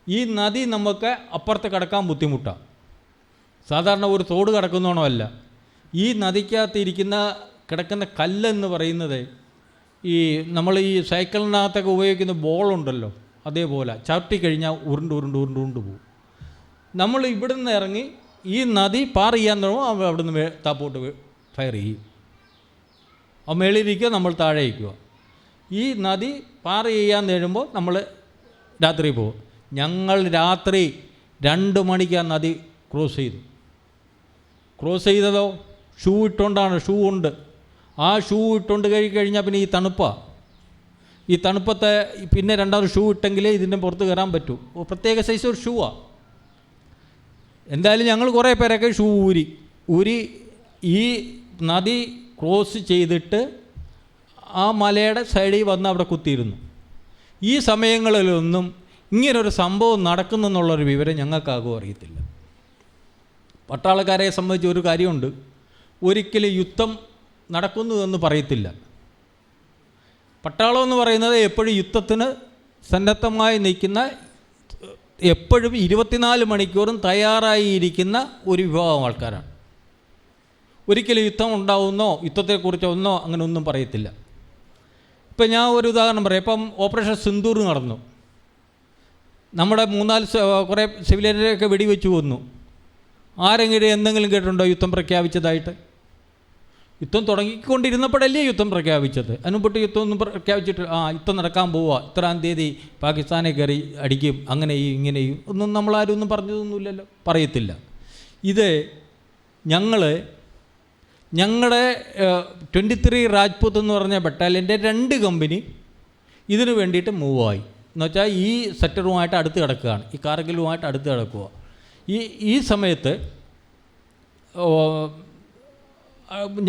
ഈ നദി നമുക്ക് അപ്പുറത്ത് കിടക്കാൻ ബുദ്ധിമുട്ടാണ്. സാധാരണ ഒരു തോട് കിടക്കുന്നോണോ അല്ല. ഈ നദിക്കകത്ത് കിടക്കുന്ന കല്ലെന്ന് പറയുന്നത് ഈ നമ്മൾ ഈ സൈക്കിളിനകത്തൊക്കെ ഉപയോഗിക്കുന്ന ബോളുണ്ടല്ലോ, അതേപോലെ ചവിട്ടി കഴിഞ്ഞാൽ ഉരുണ്ട് പോകും. നമ്മൾ ഇവിടുന്ന് ഇറങ്ങി ഈ നദി പാർ ചെയ്യാൻ തുടങ്ങും, അവിടുന്ന് താപ്പോട്ട് ഫയർ ചെയ്യും. ആ മേളിലിരിക്കുക, നമ്മൾ താഴെ ഇരിക്കുക. ഈ നദി പാർ ചെയ്യാൻ നേടുമ്പോൾ നമ്മൾ രാത്രി പോകും. ഞങ്ങൾ രാത്രി 2 മണിക്ക് ആ നദി ക്രോസ് ചെയ്തതോ ഷൂ ഇട്ടുകൊണ്ടാണ്. ഷൂ ഉണ്ട്. ആ ഷൂ ഇട്ടുകൊണ്ട് കഴിഞ്ഞാൽ പിന്നെ ഈ തണുപ്പത്തെ പിന്നെ 2ാമത് ഷൂ ഇട്ടെങ്കിലേ ഇതിൻ്റെ പുറത്ത് കയറാൻ പറ്റൂ. പ്രത്യേക സൈസ് ഒരു ഷൂവാണ്. എന്തായാലും ഞങ്ങൾ കുറേ പേരൊക്കെ ഷൂ ഊരി ഈ നദി ക്രോസ് ചെയ്തിട്ട് ആ മലയുടെ സൈഡിൽ വന്ന് അവിടെ കുത്തിയിരുന്നു. ഈ സമയങ്ങളിലൊന്നും ഇങ്ങനൊരു സംഭവം നടക്കുന്നെന്നുള്ളൊരു വിവരം ഞങ്ങൾക്കാകും അറിയത്തില്ല. പട്ടാളക്കാരെ സംബന്ധിച്ച് ഒരു കാര്യമുണ്ട്, ഒരിക്കലും യുദ്ധം നടക്കുന്നു എന്ന് പറയത്തില്ല. പട്ടാളം എന്ന് പറയുന്നത് എപ്പോഴും യുദ്ധത്തിന് സന്നദ്ധമായി നിൽക്കുന്ന, എപ്പോഴും 24 മണിക്കൂറും തയ്യാറായിരിക്കുന്ന ഒരു വിഭാഗം ആൾക്കാരാണ്. ഒരിക്കലും യുദ്ധം ഉണ്ടാവുന്നോ യുദ്ധത്തെക്കുറിച്ചൊന്നോ അങ്ങനെ ഒന്നും പറയത്തില്ല. ഇപ്പം ഞാൻ ഒരു ഉദാഹരണം പറയാം. ഇപ്പം ഓപ്പറേഷൻ സിന്ദൂർ നടന്നു, നമ്മുടെ 3-4 കുറേ സിവിലിയനെയൊക്കെ വെടിവെച്ച് കൊന്നു. ആരെങ്കിലും എന്തെങ്കിലും കേട്ടിട്ടുണ്ടോ യുദ്ധം പ്രഖ്യാപിച്ചതായിട്ട്? യുദ്ധം തുടങ്ങിക്കൊണ്ടിരുന്നപ്പോഴല്ലേ യുദ്ധം പ്രഖ്യാപിച്ചത്. അതിനുപൊട്ട് യുദ്ധമൊന്നും പ്രഖ്യാപിച്ചിട്ട് യുദ്ധം നടക്കാൻ പോവുക, ഇത്രാം തീയതി പാകിസ്ഥാനെ കയറി അടിക്കും, അങ്ങനെയും ഇങ്ങനെയും ഒന്നും നമ്മളാരും ഒന്നും പറഞ്ഞതൊന്നുമില്ലല്ലോ, പറയത്തില്ല. ഇത് ഞങ്ങളുടെ 23 രാജ്പുത്ത് എന്ന് പറഞ്ഞ ബറ്റാലിയൻ്റെ 2 കമ്പനി ഇതിനു വേണ്ടിയിട്ട് മൂവായി. എന്നുവെച്ചാൽ ഈ സെക്ടറുമായിട്ട് അടുത്ത് കിടക്കുകയാണ്, ഈ കാർഗിലുമായിട്ട് അടുത്ത് കിടക്കുക. ഈ സമയത്ത്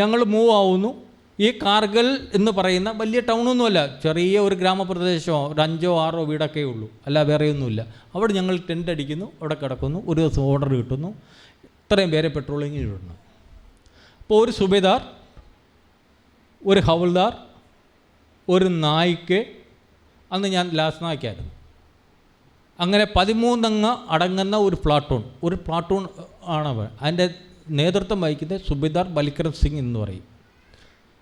ഞങ്ങൾ മൂവ് ആവുന്നു. ഈ കാർഗിൽ എന്ന് പറയുന്ന വലിയ ടൗണൊന്നുമല്ല, ചെറിയ ഒരു ഗ്രാമപ്രദേശമോ ഒരു 5-6 വീടൊക്കെ ഉള്ളൂ, അല്ല വേറെയൊന്നുമില്ല. അവിടെ ഞങ്ങൾ ടെൻ്റ് അടിക്കുന്നു, അവിടെ കിടക്കുന്നു. ഒരു ദിവസം ഓർഡർ കിട്ടുന്നു, ഇത്രയും പേരെ പെട്രോളിങ്ങിന് വിടണം. അപ്പോൾ ഒരു സുബേദാർ, ഒരു ഹവൽദാർ, ഒരു നായിക്ക്, അന്ന് ഞാൻ ലാസ്റ്റ് നായിക്കായിരുന്നു, അങ്ങനെ 13 അംഗ അടങ്ങുന്ന ഒരു പ്ലാട്ടൂൺ ആണ്. അതിൻ്റെ നേതൃത്വം വഹിക്കുന്നത് സുബേദാർ ബലിക്കരൺ സിംഗ് എന്ന് പറയും.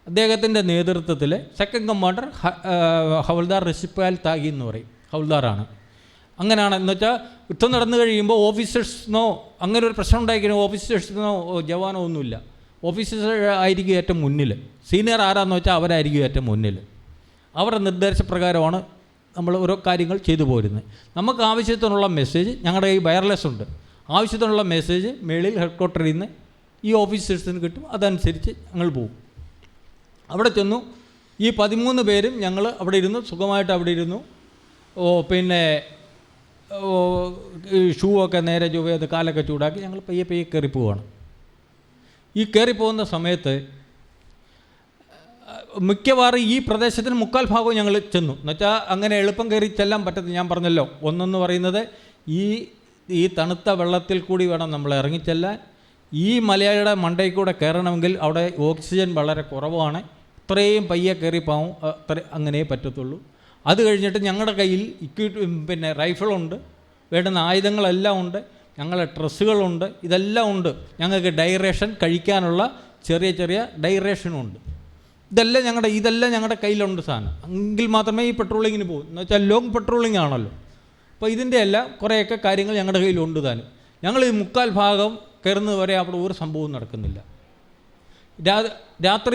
അദ്ദേഹത്തിൻ്റെ നേതൃത്വത്തിൽ സെക്കൻഡ് കമാൻഡർ ഹവൽദാർ റഷിപ്പാൽ താഗി എന്ന് പറയും, ഹവൽദാറാണ്. അങ്ങനെയാണ്. എന്ന് വെച്ചാൽ യുദ്ധം നടന്നു കഴിയുമ്പോൾ ഓഫീസേഴ്സിനോ അങ്ങനെ ഒരു പ്രശ്നം ഉണ്ടായിരിക്കും, ഓഫീസേഴ്സിനോ ജവാനോ ഒന്നുമില്ല. ഓഫീസേഴ്സ് ആയിരിക്കും ഏറ്റവും മുന്നിൽ, സീനിയർ ആരാന്ന് വെച്ചാൽ അവരായിരിക്കും ഏറ്റവും മുന്നിൽ. അവരുടെ നിർദ്ദേശപ്രകാരമാണ് നമ്മൾ ഓരോ കാര്യങ്ങൾ ചെയ്തു പോരുന്നത്. നമുക്ക് ആവശ്യത്തിനുള്ള മെസ്സേജ് ഞങ്ങളുടെ ഈ വയർലെസ് ഉണ്ട്, ആവശ്യത്തിനുള്ള മെസ്സേജ് മേളിൽ ഹെഡ്ക്വാർട്ടറിൽ നിന്ന് ഈ ഓഫീസേഴ്സിന് കിട്ടും. അതനുസരിച്ച് ഞങ്ങൾ പോകും. അവിടെ ചെന്നു. ഈ 13 പേരും ഞങ്ങൾ അവിടെ ഇരുന്നു, സുഖമായിട്ട് അവിടെ ഇരുന്നു. പിന്നെ ഷൂ ഒക്കെ നേരെ ചൊവ്വയത് കാലൊക്കെ ചൂടാക്കി ഞങ്ങൾ പയ്യെ കയറി പോവുകയാണ്. ഈ കയറിപ്പോകുന്ന സമയത്ത് മിക്കവാറും ഈ പ്രദേശത്തിന് 3/4 ഭാഗവും ഞങ്ങൾ ചെന്നു. എന്നുവെച്ചാൽ അങ്ങനെ എളുപ്പം കയറി ചെല്ലാൻ പറ്റത്തില്ല. ഞാൻ പറഞ്ഞല്ലോ, ഒന്നെന്ന് പറയുന്നത് ഈ തണുത്ത വെള്ളത്തിൽ കൂടി വേണം നമ്മൾ ഇറങ്ങിച്ചെല്ലാൻ. ഈ മലയുടെ മണ്ടയിൽ കൂടെ കയറണമെങ്കിൽ അവിടെ ഓക്സിജൻ വളരെ കുറവാണ്. ഇത്രയും പയ്യെ കയറി പോവും, അങ്ങനെ പറ്റത്തുള്ളൂ. അത് കഴിഞ്ഞിട്ട് ഞങ്ങളുടെ കയ്യിൽ പിന്നെ റൈഫിളുണ്ട്, വേണ്ടുന്ന ആയുധങ്ങളെല്ലാം ഉണ്ട്, ഞങ്ങളുടെ ഡ്രസ്സുകളുണ്ട്, ഇതെല്ലാം ഉണ്ട്. ഞങ്ങൾക്ക് ഡൈറേഷൻ കഴിക്കാനുള്ള ചെറിയ ഡൈറേഷനുണ്ട്. ഇതെല്ലാം ഞങ്ങളുടെ കയ്യിലുണ്ട് സാധനം. എങ്കിൽ മാത്രമേ ഈ പെട്രോളിങ്ങിന് പോകും. എന്ന് വെച്ചാൽ ലോങ് പെട്രോളിംഗ് ആണല്ലോ. അപ്പോൾ ഇതിൻ്റെ എല്ലാം കുറേയൊക്കെ കാര്യങ്ങൾ ഞങ്ങളുടെ കയ്യിലുണ്ട് താനും. ഞങ്ങൾ ഈ 3/4 ഭാഗം കയറുന്നത് വരെ അവിടെ ഒരു സംഭവവും നടക്കുന്നില്ല. രാത്രി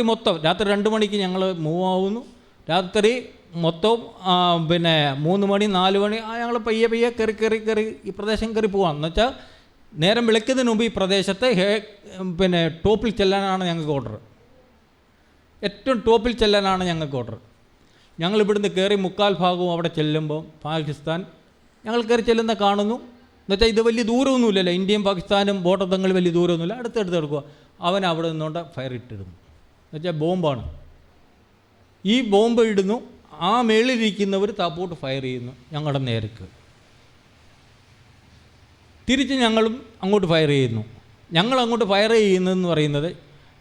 2 മണിക്ക് ഞങ്ങൾ മൂവ് ആവുന്നു. രാത്രി മൊത്തം പിന്നെ 3 മണി 4 മണി ഞങ്ങൾ പയ്യെ കയറി ഈ പ്രദേശം കയറി പോകാം. എന്ന് വെച്ചാൽ നേരം വിളിക്കുന്നതിന് മുമ്പ് ഈ പ്രദേശത്തെ പിന്നെ ടോപ്പിൽ ചെല്ലാനാണ് ഞങ്ങൾക്ക് ഓർഡർ. ഏറ്റവും ടോപ്പിൽ ചെല്ലാനാണ് ഞങ്ങൾക്ക് ഓർഡർ. ഞങ്ങളിവിടുന്ന് കയറി 3/4 ഭാഗവും അവിടെ ചെല്ലുമ്പോൾ പാകിസ്ഥാൻ ഞങ്ങൾ കയറി ചെല്ലുന്ന കാണുന്നു. എന്നുവെച്ചാൽ ഇത് വലിയ ദൂരമൊന്നുമില്ലല്ലോ, ഇന്ത്യയും പാകിസ്ഥാനും ബോർഡർ തങ്ങൾ വലിയ ദൂരമൊന്നുമില്ല, അടുത്തടുത്ത് എടുക്കുക. അവൻ അവിടെ നിന്നുകൊണ്ട് ഫയർ ഇട്ടിടുന്നു. എന്നുവെച്ചാൽ ബോംബാണ്. ഈ ബോംബ് ഇടുന്നു, ആ മേളിലിരിക്കുന്നവർ താപ്പോട്ട് ഫയർ ചെയ്യുന്നു ഞങ്ങളുടെ നേർക്ക്. തിരിച്ച് ഞങ്ങളും അങ്ങോട്ട് ഫയർ ചെയ്യുന്നു. ഞങ്ങളങ്ങോട്ട് ഫയർ ചെയ്യുന്നതെന്ന് പറയുന്നത്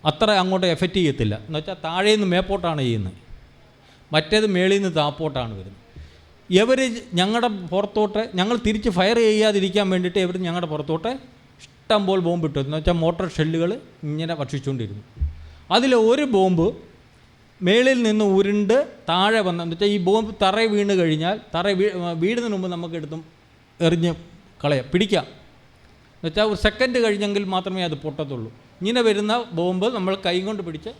അത്ര അങ്ങോട്ട് എഫക്റ്റ് ചെയ്യത്തില്ല. എന്ന് വെച്ചാൽ താഴെ നിന്ന് മേപ്പോട്ടാണ് ചെയ്യുന്നത്, മറ്റേത് മേളിൽ നിന്ന് താപ്പോട്ടാണ് വരുന്നത്. ഇവർ ഞങ്ങളുടെ പുറത്തോട്ട്, ഞങ്ങൾ തിരിച്ച് ഫയർ ചെയ്യാതിരിക്കാൻ വേണ്ടിയിട്ട് ഇവർ ഞങ്ങളുടെ പുറത്തോട്ട് ഇഷ്ടം പോലെ ബോംബ് ഇട്ടു. എന്ന് വെച്ചാൽ മോട്ടോർ ഷെല്ലുകൾ ഇങ്ങനെ വർഷിച്ചുകൊണ്ടിരുന്നു. അതിൽ ഒരു ബോംബ് മേളിൽ നിന്ന് ഉരുണ്ട് താഴെ വന്നെന്ന് വെച്ചാൽ ഈ ബോംബ് തറ വീണ് കഴിഞ്ഞാൽ വീഴുന്നതിന് മുമ്പ് നമുക്ക് എടുത്തും എറിഞ്ഞ് പിടിക്കാം. എന്നുവെച്ചാൽ ഒരു സെക്കൻഡ് കഴിഞ്ഞെങ്കിൽ മാത്രമേ അത് പൊട്ടത്തുള്ളൂ. ഇങ്ങനെ വരുന്ന ബോംബ് നമ്മൾ കൈ കൊണ്ട് പിടിച്ച്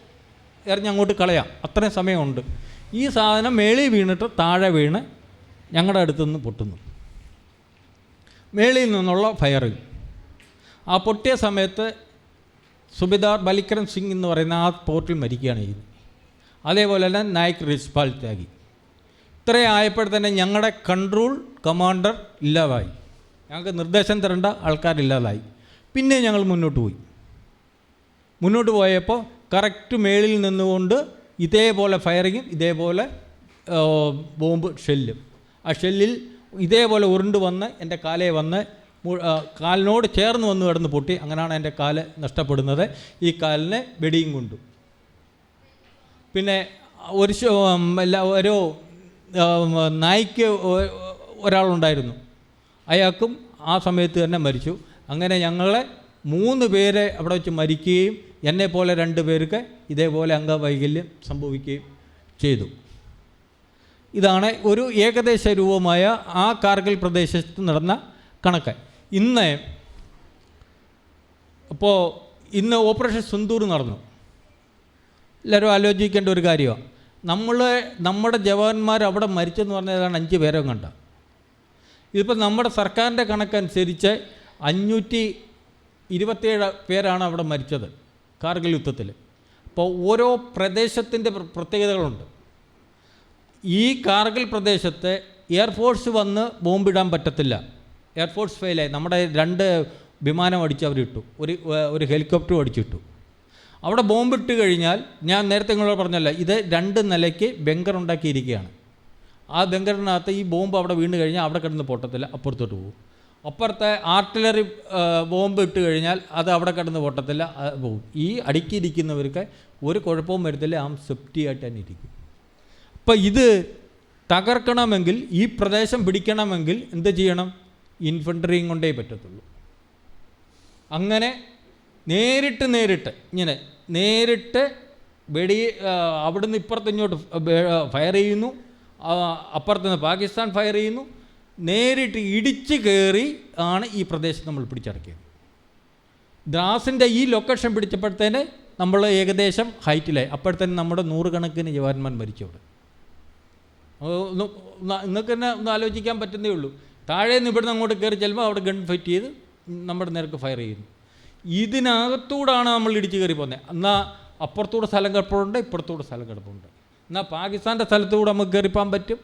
എറിഞ്ഞങ്ങോട്ട് കളയാം, അത്രയും സമയമുണ്ട്. ഈ സാധനം മേളിൽ വീണിട്ട് താഴെ വീണ് ഞങ്ങളുടെ അടുത്തുനിന്ന് പൊട്ടുന്നു. മേളിൽ നിന്നുള്ള ഫയറിൽ ആ പൊട്ടിയ സമയത്ത് സുബേദാർ ബലിക്കരൺ സിംഗ് എന്ന് പറയുന്ന ആ പോർട്ടിൽ മരിക്കുകയാണ് ചെയ്യുന്നത്. അതേപോലെ തന്നെ നായിക് റിഷ്പാൽ ത്യാഗി. ഇത്രയും ആയപ്പോഴത്തന്നെ ഞങ്ങളുടെ കൺട്രോൾ കമാൻഡർ ഇല്ലാതായി, ഞങ്ങൾക്ക് നിർദ്ദേശം തരേണ്ട ആൾക്കാരില്ലാതായി. പിന്നെ ഞങ്ങൾ മുന്നോട്ട് പോയപ്പോൾ കറക്റ്റ് മേളിൽ നിന്നുകൊണ്ട് ഇതേപോലെ ഫയറിങ്ങും ഇതേപോലെ ബോംബ് ഷെല്ലും. ആ ഷെല്ലിൽ ഇതേപോലെ ഉരുണ്ട് വന്ന് എൻ്റെ കാലേ വന്ന് കാലിനോട് ചേർന്ന് വന്ന് കിടന്ന് പൊട്ടി. അങ്ങനെയാണ് എൻ്റെ കാല് നഷ്ടപ്പെടുന്നത്. ഈ കാലിനെ വെടിയും കൊണ്ടു. പിന്നെ ഒരു നായ്ക്ക് ഒരാളുണ്ടായിരുന്നു, അയാൾക്കും ആ സമയത്ത് തന്നെ മരിച്ചു. അങ്ങനെ ഞങ്ങളെ 3 പേരെ അവിടെ വെച്ച് മരിക്കുകയും എന്നെപ്പോലെ 2 പേർക്ക് ഇതേപോലെ അംഗവൈകല്യം സംഭവിക്കുകയും ചെയ്തു. ഇതാണ് ഒരു ഏകദേശ രൂപമായ ആ കാർഗിൽ പ്രദേശത്ത് നടന്ന കണക്ക്. ഇന്ന് ഓപ്പറേഷൻ സിന്ദൂർ നടന്നു. എല്ലാവരും ആലോചിക്കേണ്ട ഒരു കാര്യമാണ്. നമ്മുടെ ജവാന്മാർ അവിടെ മരിച്ചെന്ന് പറഞ്ഞാൽ ഏതാണ് 5 പേരോ കണ്ട. ഇതിപ്പോൾ നമ്മുടെ സർക്കാരിൻ്റെ കണക്കനുസരിച്ച് 527 പേരാണ് അവിടെ മരിച്ചത് കാർഗിൽ യുദ്ധത്തിൽ. അപ്പോൾ ഓരോ പ്രദേശത്തിൻ്റെ പ്രത്യേകതകളുണ്ട്. ഈ കാർഗിൽ പ്രദേശത്ത് എയർഫോഴ്സ് വന്ന് ബോംബിടാൻ പറ്റത്തില്ല. എയർഫോഴ്സ് ഫെയിലായി. നമ്മുടെ 2 വിമാനം അടിച്ച് അവരിട്ടു, ഒരു ഹെലികോപ്റ്ററും അടിച്ചിട്ടു. അവിടെ ബോംബിട്ട് കഴിഞ്ഞാൽ, ഞാൻ നേരത്തെ നിങ്ങളോട് പറഞ്ഞല്ല, ഇത് 2 നിലയ്ക്ക് ബങ്കർ ഉണ്ടാക്കിയിരിക്കുകയാണ്. ആ ബങ്കറിനകത്ത് ഈ ബോംബ് അവിടെ വീണ് കഴിഞ്ഞാൽ അവിടെ കിടന്ന് പൊട്ടത്തില്ല, അപ്പുറത്തോട്ട് പോകും. അപ്പുറത്തെ ആർട്ടിലറി ബോംബ് ഇട്ട് കഴിഞ്ഞാൽ അത് അവിടെ കിടന്ന് പൊട്ടത്തില്ല, പോകും. ഈ അടുക്കിയിരിക്കുന്നവർക്ക് ഒരു കുഴപ്പവും വരത്തില്ല, സേഫ്റ്റി ആയിട്ട് തന്നെ ഇരിക്കും. അപ്പം ഇത് തകർക്കണമെങ്കിൽ, ഈ പ്രദേശം പിടിക്കണമെങ്കിൽ എന്ത് ചെയ്യണം? ഇൻഫൻട്രിയും കൊണ്ടേ പറ്റത്തുള്ളൂ. അങ്ങനെ നേരിട്ട് അവിടുന്ന് ഇപ്പുറത്തിങ്ങോട്ട് ഫയർ ചെയ്യുന്നു, അപ്പുറത്തുനിന്ന് പാകിസ്ഥാൻ ഫയർ ചെയ്യുന്നു. നേരിട്ട് ഇടിച്ച് കയറി ആണ് ഈ പ്രദേശം നമ്മൾ പിടിച്ചടക്കിയത്. ദ്രാസിൻ്റെ ഈ ലൊക്കേഷൻ പിടിച്ചപ്പോഴത്തേന് നമ്മൾ ഏകദേശം ഹൈറ്റിലായി. അപ്പോഴത്തേന് നമ്മുടെ 100 കണക്കിന് ജവാന്മാർ മരിച്ചു അവിടെ. നിങ്ങൾക്ക് തന്നെ ഒന്ന് ആലോചിക്കാൻ പറ്റുന്നേ ഉള്ളൂ. താഴെ നിന്ന് ഇവിടുന്ന് അങ്ങോട്ട് കയറി ചെല്ലുമ്പോൾ അവിടെ ഗൺ ഫൈറ്റ് ചെയ്ത് നമ്മുടെ നേർക്ക് ഫയർ ചെയ്യുന്നു. ഇതിനകത്തൂടാണ് നമ്മൾ ഇടിച്ച് കയറി പോകുന്നത്. എന്നാൽ അപ്പുറത്തൂടെ സ്ഥലം കിടപ്പുണ്ട്, ഇപ്പുറത്തൂടെ സ്ഥലം കിടപ്പുണ്ട്. എന്നാൽ പാകിസ്ഥാൻ്റെ സ്ഥലത്തൂടെ നമുക്ക് കയറിപ്പോകാൻ പറ്റും.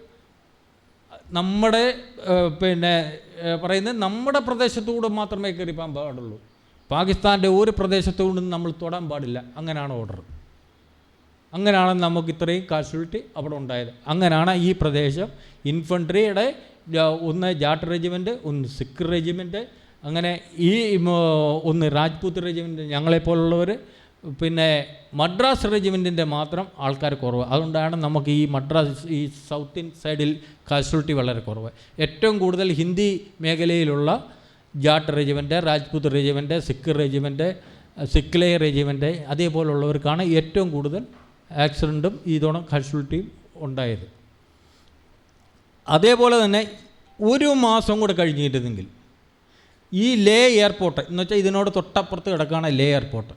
നമ്മുടെ പറയുന്നത് നമ്മുടെ പ്രദേശത്തൂടെ മാത്രമേ കയറിപ്പോകാൻ പാടുള്ളൂ. പാകിസ്ഥാൻ്റെ ഒരു പ്രദേശത്തുകൊണ്ടും നമ്മൾ തൊടാൻ പാടില്ല. അങ്ങനെയാണ് ഓർഡർ. അങ്ങനെയാണ് നമുക്ക് ഇത്രയും കാഷ്വാലിറ്റി അവിടെ ഉണ്ടായത്. അങ്ങനെയാണ് ഈ പ്രദേശം ഇൻഫൻട്രിയുടെ 1 ജാട്ട് റെജിമെൻറ്റ്, 1 സിഖ് റെജിമെൻറ്റ്, അങ്ങനെ ഈ 1 രാജ്പൂത്ത് റെജിമെൻറ്റ്, ഞങ്ങളെപ്പോലുള്ളവർ, പിന്നെ മദ്രാസ് റെജിമെൻറ്റിൻ്റെ മാത്രം ആൾക്കാർ കുറവ്. അതുകൊണ്ടാണ് നമുക്ക് ഈ മദ്രാസ്, ഈ സൗത്ത് ഇന്ത്യൻ സൈഡിൽ കാഷ്വാലിറ്റി വളരെ കുറവ്. ഏറ്റവും കൂടുതൽ ഹിന്ദി മേഖലയിലുള്ള Jat regiment, Rajput regiment, Sikh regiment, സിഖ്ലേ റെജിമെൻറ്റ്, അതേപോലുള്ളവർക്കാണ് ഏറ്റവും കൂടുതൽ ആക്സിഡൻറ്റും ഇതോണം കാഷ്വാലിറ്റിയും ഉണ്ടായത്. അതേപോലെ തന്നെ 1 മാസം കൂടെ കഴിഞ്ഞിരുന്നെങ്കിൽ ഈ ലേ എയർപോർട്ട് എന്ന് വെച്ചാൽ ഇതിനോട് തൊട്ടപ്പുറത്ത് കിടക്കുകയാണ് ലേ എയർപോർട്ട്.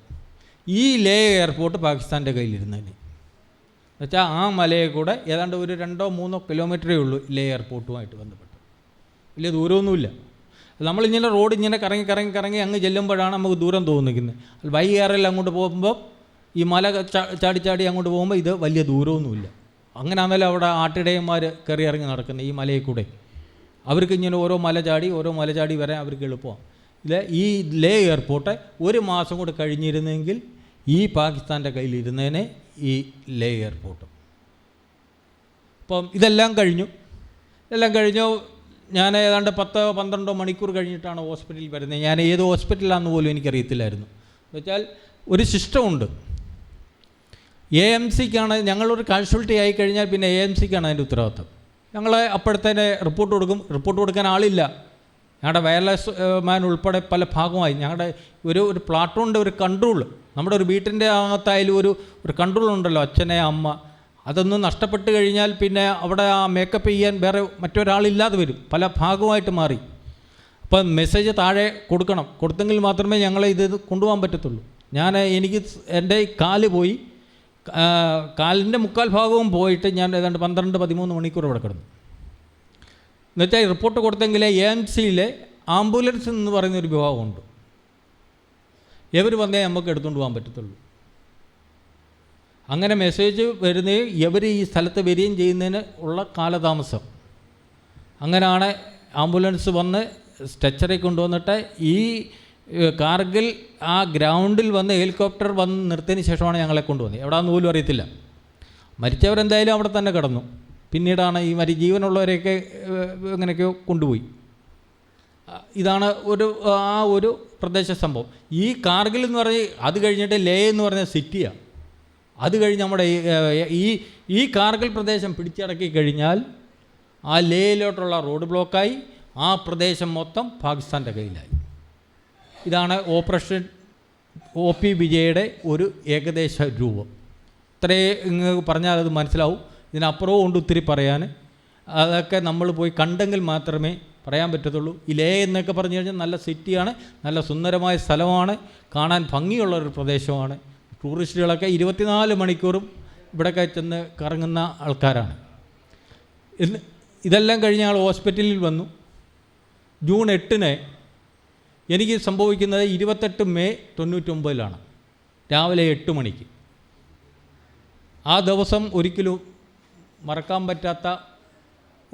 ഈ ലേ എയർപോർട്ട് പാകിസ്ഥാൻ്റെ കയ്യിലിരുന്നതിന് എന്നുവെച്ചാൽ ആ മലയെ കൂടെ ഏതാണ്ട് ഒരു 2-3 കിലോമീറ്ററേ ഉള്ളൂ ലേ എയർപോർട്ടുമായിട്ട് ബന്ധപ്പെട്ട്. വലിയ ദൂരമൊന്നുമില്ല. നമ്മളിങ്ങനെ റോഡ് ഇങ്ങനെ കറങ്ങി അങ്ങ് ചെല്ലുമ്പോഴാണ് നമുക്ക് ദൂരം തോന്നിക്കുന്നത്. വൈകാറിൽ അങ്ങോട്ട് പോകുമ്പോൾ ഈ മല ചാടി അങ്ങോട്ട് പോകുമ്പോൾ ഇത് വലിയ ദൂരമൊന്നുമില്ല. അങ്ങനെയാണെന്നാലും അവിടെ ആട്ടിടയന്മാർ കയറി ഇറങ്ങി നടക്കുന്നത് ഈ മലയിൽ കൂടെ. അവർക്ക് ഇങ്ങനെ ഓരോ മല ചാടി വരാൻ അവർക്ക് എളുപ്പമാണ്. ഈ ലേ എയർപോർട്ട് 1 മാസം കൂടെ കഴിഞ്ഞിരുന്നെങ്കിൽ ഈ പാകിസ്ഥാൻ്റെ കയ്യിലിരുന്നതിനെ ഈ ലേ എയർപോർട്ട്. അപ്പം ഇതെല്ലാം കഴിഞ്ഞു. ഞാൻ ഏതാണ്ട് 10-12 മണിക്കൂർ കഴിഞ്ഞിട്ടാണ് ഹോസ്പിറ്റലിൽ വരുന്നത്. ഞാൻ ഏത് ഹോസ്പിറ്റലാണെന്ന് പോലും എനിക്കറിയത്തില്ലായിരുന്നു. എന്നുവെച്ചാൽ ഒരു സിസ്റ്റമുണ്ട്. AMCക്കാണ്, ഞങ്ങളൊരു കാഷ്വാലിറ്റി ആയിക്കഴിഞ്ഞാൽ പിന്നെ AMCക്കാണ് അതിൻ്റെ ഉത്തരവാദിത്വം. ഞങ്ങൾ അപ്പോഴത്തേനെ റിപ്പോർട്ട് കൊടുക്കാൻ ആളില്ല. ഞങ്ങളുടെ വയർലെസ് മാൻ ഉൾപ്പെടെ പല ഭാഗമായി ഞങ്ങളുടെ ഒരു പ്ലാറ്റൂണിൻ്റെ ഒരു കൺട്രോൾ, നമ്മുടെ ഒരു വീട്ടിൻ്റെ അകത്തായാലും ഒരു കൺട്രോൾ ഉണ്ടല്ലോ, അച്ഛനെ അമ്മ, അതൊന്നും നഷ്ടപ്പെട്ട് കഴിഞ്ഞാൽ പിന്നെ അവിടെ ആ മേക്കപ്പ് ചെയ്യാൻ വേറെ മറ്റൊരാളില്ലാതെ വരും. പല ഭാഗമായിട്ട് മാറി. അപ്പം മെസ്സേജ് താഴെ കൊടുത്തെങ്കിൽ മാത്രമേ ഞങ്ങളെ ഇത് കൊണ്ടുപോകാൻ പറ്റത്തുള്ളൂ. എനിക്ക് എൻ്റെ കാല് പോയി, കാലിൻ്റെ 3/4 ഭാഗവും പോയിട്ട് ഞാൻ ഏതാണ്ട് 12-13 മണിക്കൂർ ഇവിടെ കിടന്നു. എന്നുവെച്ചാൽ റിപ്പോർട്ട് കൊടുത്തെങ്കിലേ AMCയിലെ ആംബുലൻസ് എന്ന് പറയുന്നൊരു വിഭാഗമുണ്ട്. ഇവർ വന്നേ നമുക്ക് എടുത്തുകൊണ്ട് പോകാൻ പറ്റത്തുള്ളൂ. അങ്ങനെ മെസ്സേജ് വരുന്നതും ഇവർ ഈ സ്ഥലത്ത് വരികയും ചെയ്യുന്നതിന് ഉള്ള കാലതാമസം. അങ്ങനെയാണ് ആംബുലൻസ് വന്ന് സ്ട്രെച്ചറിൽ കൊണ്ടുവന്നിട്ട് ഈ കാർഗിൽ ആ ഗ്രൗണ്ടിൽ വന്ന് ഹെലികോപ്റ്റർ വന്ന് നിർത്തിയതിന് ശേഷമാണ് ഞങ്ങളെ കൊണ്ടുവന്നത്. എവിടെയാണെന്ന് പോലും അറിയത്തില്ല. മരിച്ചവരെന്തായാലും അവിടെ തന്നെ കിടന്നു. പിന്നീടാണ് ഈ ജീവനുള്ളവരെയൊക്കെ എങ്ങനെയൊക്കെയോ കൊണ്ടുപോയി. ഇതാണ് ഒരു പ്രദേശ സംഭവം. ഈ കാർഗിൽ എന്ന് പറഞ്ഞ് അത് കഴിഞ്ഞിട്ട് ലേ എന്ന് പറഞ്ഞ സിറ്റിയാണ്. അത് കഴിഞ്ഞ് നമ്മുടെ ഈ കാർഗിൽ പ്രദേശം പിടിച്ചടക്കി കഴിഞ്ഞാൽ ആ ലേയിലോട്ടുള്ള റോഡ് ബ്ലോക്കായി, ആ പ്രദേശം മൊത്തം പാകിസ്ഥാൻ്റെ കയ്യിലായി. ഇതാണ് ഓപ്പറേഷൻ OP വിജയുടെ ഒരു ഏകദേശ രൂപം. ഇത്രയും പറഞ്ഞാൽ അത് മനസ്സിലാവും. ഇതിനപ്പുറവും ഉണ്ട് ഒത്തിരി പറയാൻ. അതൊക്കെ നമ്മൾ പോയി കണ്ടെങ്കിൽ മാത്രമേ പറയാൻ പറ്റത്തുള്ളൂ. ഈ ലേ എന്നൊക്കെ പറഞ്ഞു കഴിഞ്ഞാൽ നല്ല സിറ്റിയാണ്, നല്ല സുന്ദരമായ സ്ഥലമാണ്, കാണാൻ ഭംഗിയുള്ളൊരു പ്രദേശമാണ്. ടൂറിസ്റ്റുകളൊക്കെ 24 മണിക്കൂറും ഇവിടെയൊക്കെ ചെന്ന് കറങ്ങുന്ന ആൾക്കാരാണ്. ഇതെല്ലാം കഴിഞ്ഞ് ഞങ്ങൾ ഹോസ്പിറ്റലിൽ വന്നു. ജൂൺ 8 എനിക്ക് സംഭവിക്കുന്നത് 28 മെയ് 1999 രാവിലെ 8 മണിക്ക്. ആ ദിവസം ഒരിക്കലും മറക്കാൻ പറ്റാത്ത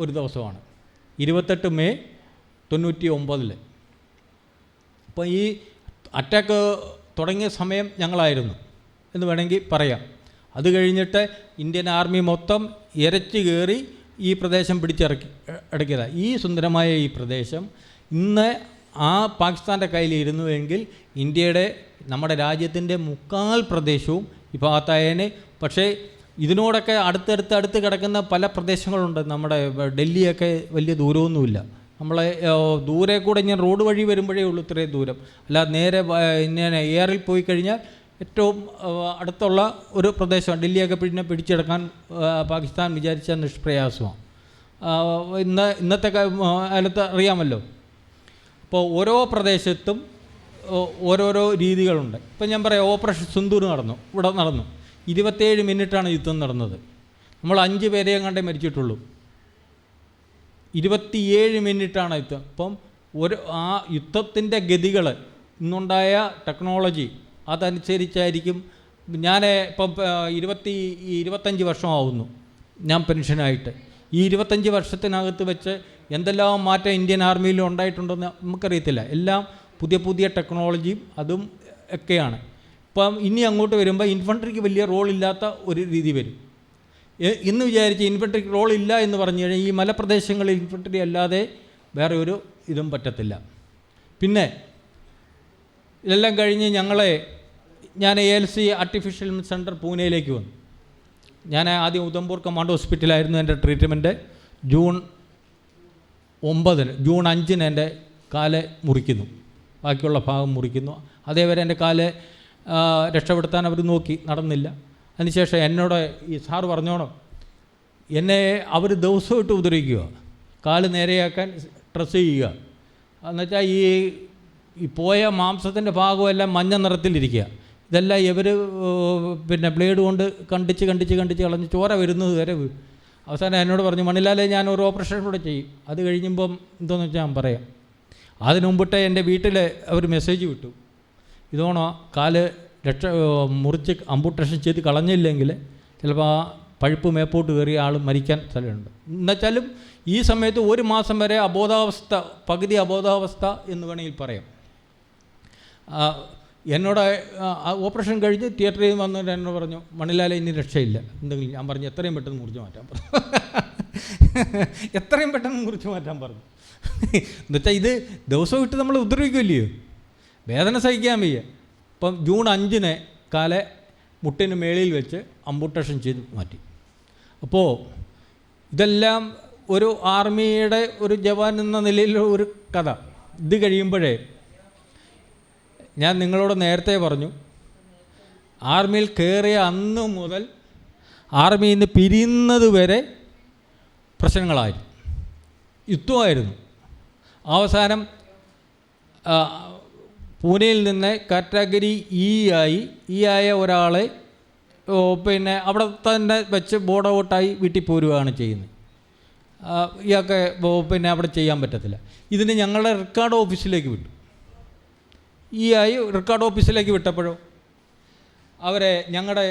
ഒരു ദിവസമാണ്. 28 മെയ് 1999. അപ്പോൾ ഈ അറ്റാക്ക് തുടങ്ങിയ സമയം ഞങ്ങളായിരുന്നു എന്ന് വേണമെങ്കിൽ പറയാം. അത് കഴിഞ്ഞിട്ട് ഇന്ത്യൻ ആർമി മൊത്തം ഇരച്ചു കയറി ഈ പ്രദേശം പിടിച്ചടക്കിയതാണ്. ഈ സുന്ദരമായ ഈ പ്രദേശം ഇന്ന് ആ പാകിസ്ഥാൻ്റെ കയ്യിലിരുന്നുവെങ്കിൽ ഇന്ത്യയുടെ നമ്മുടെ രാജ്യത്തിൻ്റെ 3/4 പ്രദേശവും ഈ ഭാഗത്തായേനെ. പക്ഷേ ഇതിനോടൊക്കെ അടുത്ത് കിടക്കുന്ന പല പ്രദേശങ്ങളുണ്ട്. നമ്മുടെ ഡൽഹിയൊക്കെ വലിയ ദൂരമൊന്നുമില്ല. നമ്മളെ ദൂരെ കൂടെ ഞാൻ റോഡ് വഴി വരുമ്പോഴേ ഉള്ളൂ ഇത്രയും ദൂരം. അല്ലാതെ നേരെ ഇങ്ങനെ എയറിൽ പോയി കഴിഞ്ഞാൽ ഏറ്റവും അടുത്തുള്ള ഒരു പ്രദേശമാണ്. ഡൽഹിയൊക്കെ പിടിച്ചെടുക്കാൻ പാകിസ്ഥാൻ വിചാരിച്ച നിഷ്പ്രയാസമാണ്. ഇന്നത്തെ കാലത്ത് അറിയാമല്ലോ. അപ്പോൾ ഓരോ പ്രദേശത്തും ഓരോരോ രീതികളുണ്ട്. ഇപ്പം ഞാൻ പറയാം, ഓപ്പറേഷൻ സിന്ദൂർ ഇവിടെ നടന്നു 27 മിനിറ്റാണ് യുദ്ധം നടന്നത്. നമ്മൾ 5 പേരെയും കണ്ടേ മരിച്ചിട്ടുള്ളൂ. 27 മിനിറ്റാണ് യുദ്ധം. അപ്പം ആ യുദ്ധത്തിൻ്റെ ഗതികൾ, ഇന്നുണ്ടായ ടെക്നോളജി അതനുസരിച്ചായിരിക്കും. ഞാൻ ഇപ്പം 25 വർഷമാവുന്നു ഞാൻ പെൻഷനായിട്ട്. ഈ 25 വർഷത്തിനകത്ത് വെച്ച് എന്തെല്ലാം മാറ്റം ഇന്ത്യൻ ആർമിയിൽ ഉണ്ടായിട്ടുണ്ടെന്ന് നമുക്കറിയത്തില്ല. എല്ലാം പുതിയ ടെക്നോളജിയും അതും ഒക്കെയാണ്. ഇപ്പം ഇനി അങ്ങോട്ട് വരുമ്പോൾ ഇൻഫൻട്രിക്ക് വലിയ റോളില്ലാത്ത ഒരു രീതി വരും. ഇന്ന് വിചാരിച്ച് ഇൻഫൻട്രിക്ക് റോളില്ല എന്ന് പറഞ്ഞു കഴിഞ്ഞാൽ ഈ മലപ്രദേശങ്ങളിൽ ഇൻഫൻട്രി അല്ലാതെ വേറെ ഒരു ഇതും പറ്റത്തില്ല. പിന്നെ ഇതെല്ലാം കഴിഞ്ഞ് ഞാൻ ALC ആർട്ടിഫിഷ്യൽ സെൻറ്റർ പൂനെയിലേക്ക് വന്നു. ഞാൻ ആദ്യം ഉധംപൂർ കമാൻഡോ ഹോസ്പിറ്റലായിരുന്നു എൻ്റെ ട്രീറ്റ്മെൻറ്റ്. ജൂൺ 5 എൻ്റെ കാല് മുറിക്കുന്നു, ബാക്കിയുള്ള ഭാഗം മുറിക്കുന്നു. അതേവരെ എൻ്റെ കാല് രക്ഷപ്പെടുത്താൻ അവർ നോക്കി, നടന്നില്ല. അതിനുശേഷം എന്നോട് ഈ സാറ് പറഞ്ഞോണം, എന്നെ അവർ ദിവസമായിട്ട് ഉപദ്രവിക്കുക, കാല് നേരെയാക്കാൻ ഡ്രസ്സ് ചെയ്യുക. എന്നുവെച്ചാൽ ഈ പോയ മാംസത്തിൻ്റെ ഭാഗമെല്ലാം മഞ്ഞ നിറത്തിലിരിക്കുക. ഇതെല്ലാം ഇവർ പിന്നെ ബ്ലേഡ് കൊണ്ട് കണ്ടിച്ച് കളഞ്ഞ് ചോര വരുന്നത് വരെ. അവസാനം എന്നോട് പറഞ്ഞു, മണിലാലെ ഞാൻ ഒരു ഓപ്പറേഷൻ കൂടെ ചെയ്യും, അത് കഴിയുമ്പം എന്തോന്ന് വെച്ചാൽ ഞാൻ പറയാം. അതിനു മുമ്പിട്ട് എൻ്റെ വീട്ടിൽ അവർ മെസ്സേജ് വിട്ടു, ഇതോണോ കാല് മുറിച്ച് അമ്പൂട്ടേഷൻ ചെയ്ത് കളഞ്ഞില്ലെങ്കിൽ ചിലപ്പോൾ ആ പഴുപ്പ് മേപ്പോട്ട് കയറിയ ആൾ മരിക്കാൻ സ്ഥലമുണ്ട്. എന്നുവെച്ചാലും ഈ സമയത്ത് 1 മാസം വരെ അബോധാവസ്ഥ, പകുതി അബോധാവസ്ഥ എന്ന് വേണമെങ്കിൽ പറയാം. എന്നോട് ഓപ്പറേഷൻ കഴിഞ്ഞ് തിയേറ്ററിൽ വന്നിട്ട് എന്നോട് പറഞ്ഞു, മണിലാലെ ഇനി രക്ഷയില്ല എന്തെങ്കിലും. ഞാൻ പറഞ്ഞു എത്രയും പെട്ടെന്ന് മുറിച്ച് മാറ്റാൻ പറഞ്ഞു. എത്രയും പെട്ടെന്ന് മുറിച്ച് മാറ്റാൻ പറഞ്ഞു. എന്നുവെച്ചാൽ ഇത് ദിവസവും ഇട്ട് നമ്മൾ ഉപദ്രവിക്കില്ലയോ, വേദന സഹിക്കാൻ വയ്യ. ഇപ്പം ജൂൺ 5 കാലെ മുട്ടിന് മേളിൽ വെച്ച് അമ്പൂട്ടേഷൻ ചെയ്ത് മാറ്റി. അപ്പോൾ ഇതെല്ലാം ഒരു ആർമിയുടെ ഒരു ജവാൻ എന്ന നിലയിൽ ഒരു കഥ. ഇത് കഴിയുമ്പോഴേ ഞാൻ നിങ്ങളോട് നേരത്തെ പറഞ്ഞു, ആർമിയിൽ കയറിയ അന്ന് മുതൽ ആർമിയിൽ നിന്ന് പിരിയുന്നത് വരെ പ്രശ്നങ്ങളായിരുന്നു, യുദ്ധമായിരുന്നു. അവസാനം പൂനെയിൽ നിന്ന് കാറ്റഗറി ഇ ആയ ഒരാളെ പിന്നെ അവിടെ തന്നെ വെച്ച് ബോർഡ് ഔട്ടായി വീട്ടിൽ പോരുകയാണ് ചെയ്യുന്നത്. ഇയാൾക്ക് പിന്നെ അവിടെ ചെയ്യാൻ പറ്റത്തില്ല. ഇതിന് ഞങ്ങളുടെ റെക്കോർഡ് ഓഫീസിലേക്ക് വിട്ടു. റെക്കോർഡ് ഓഫീസിലേക്ക് വിട്ടപ്പോഴോ അവരെ ഞങ്ങളുടെ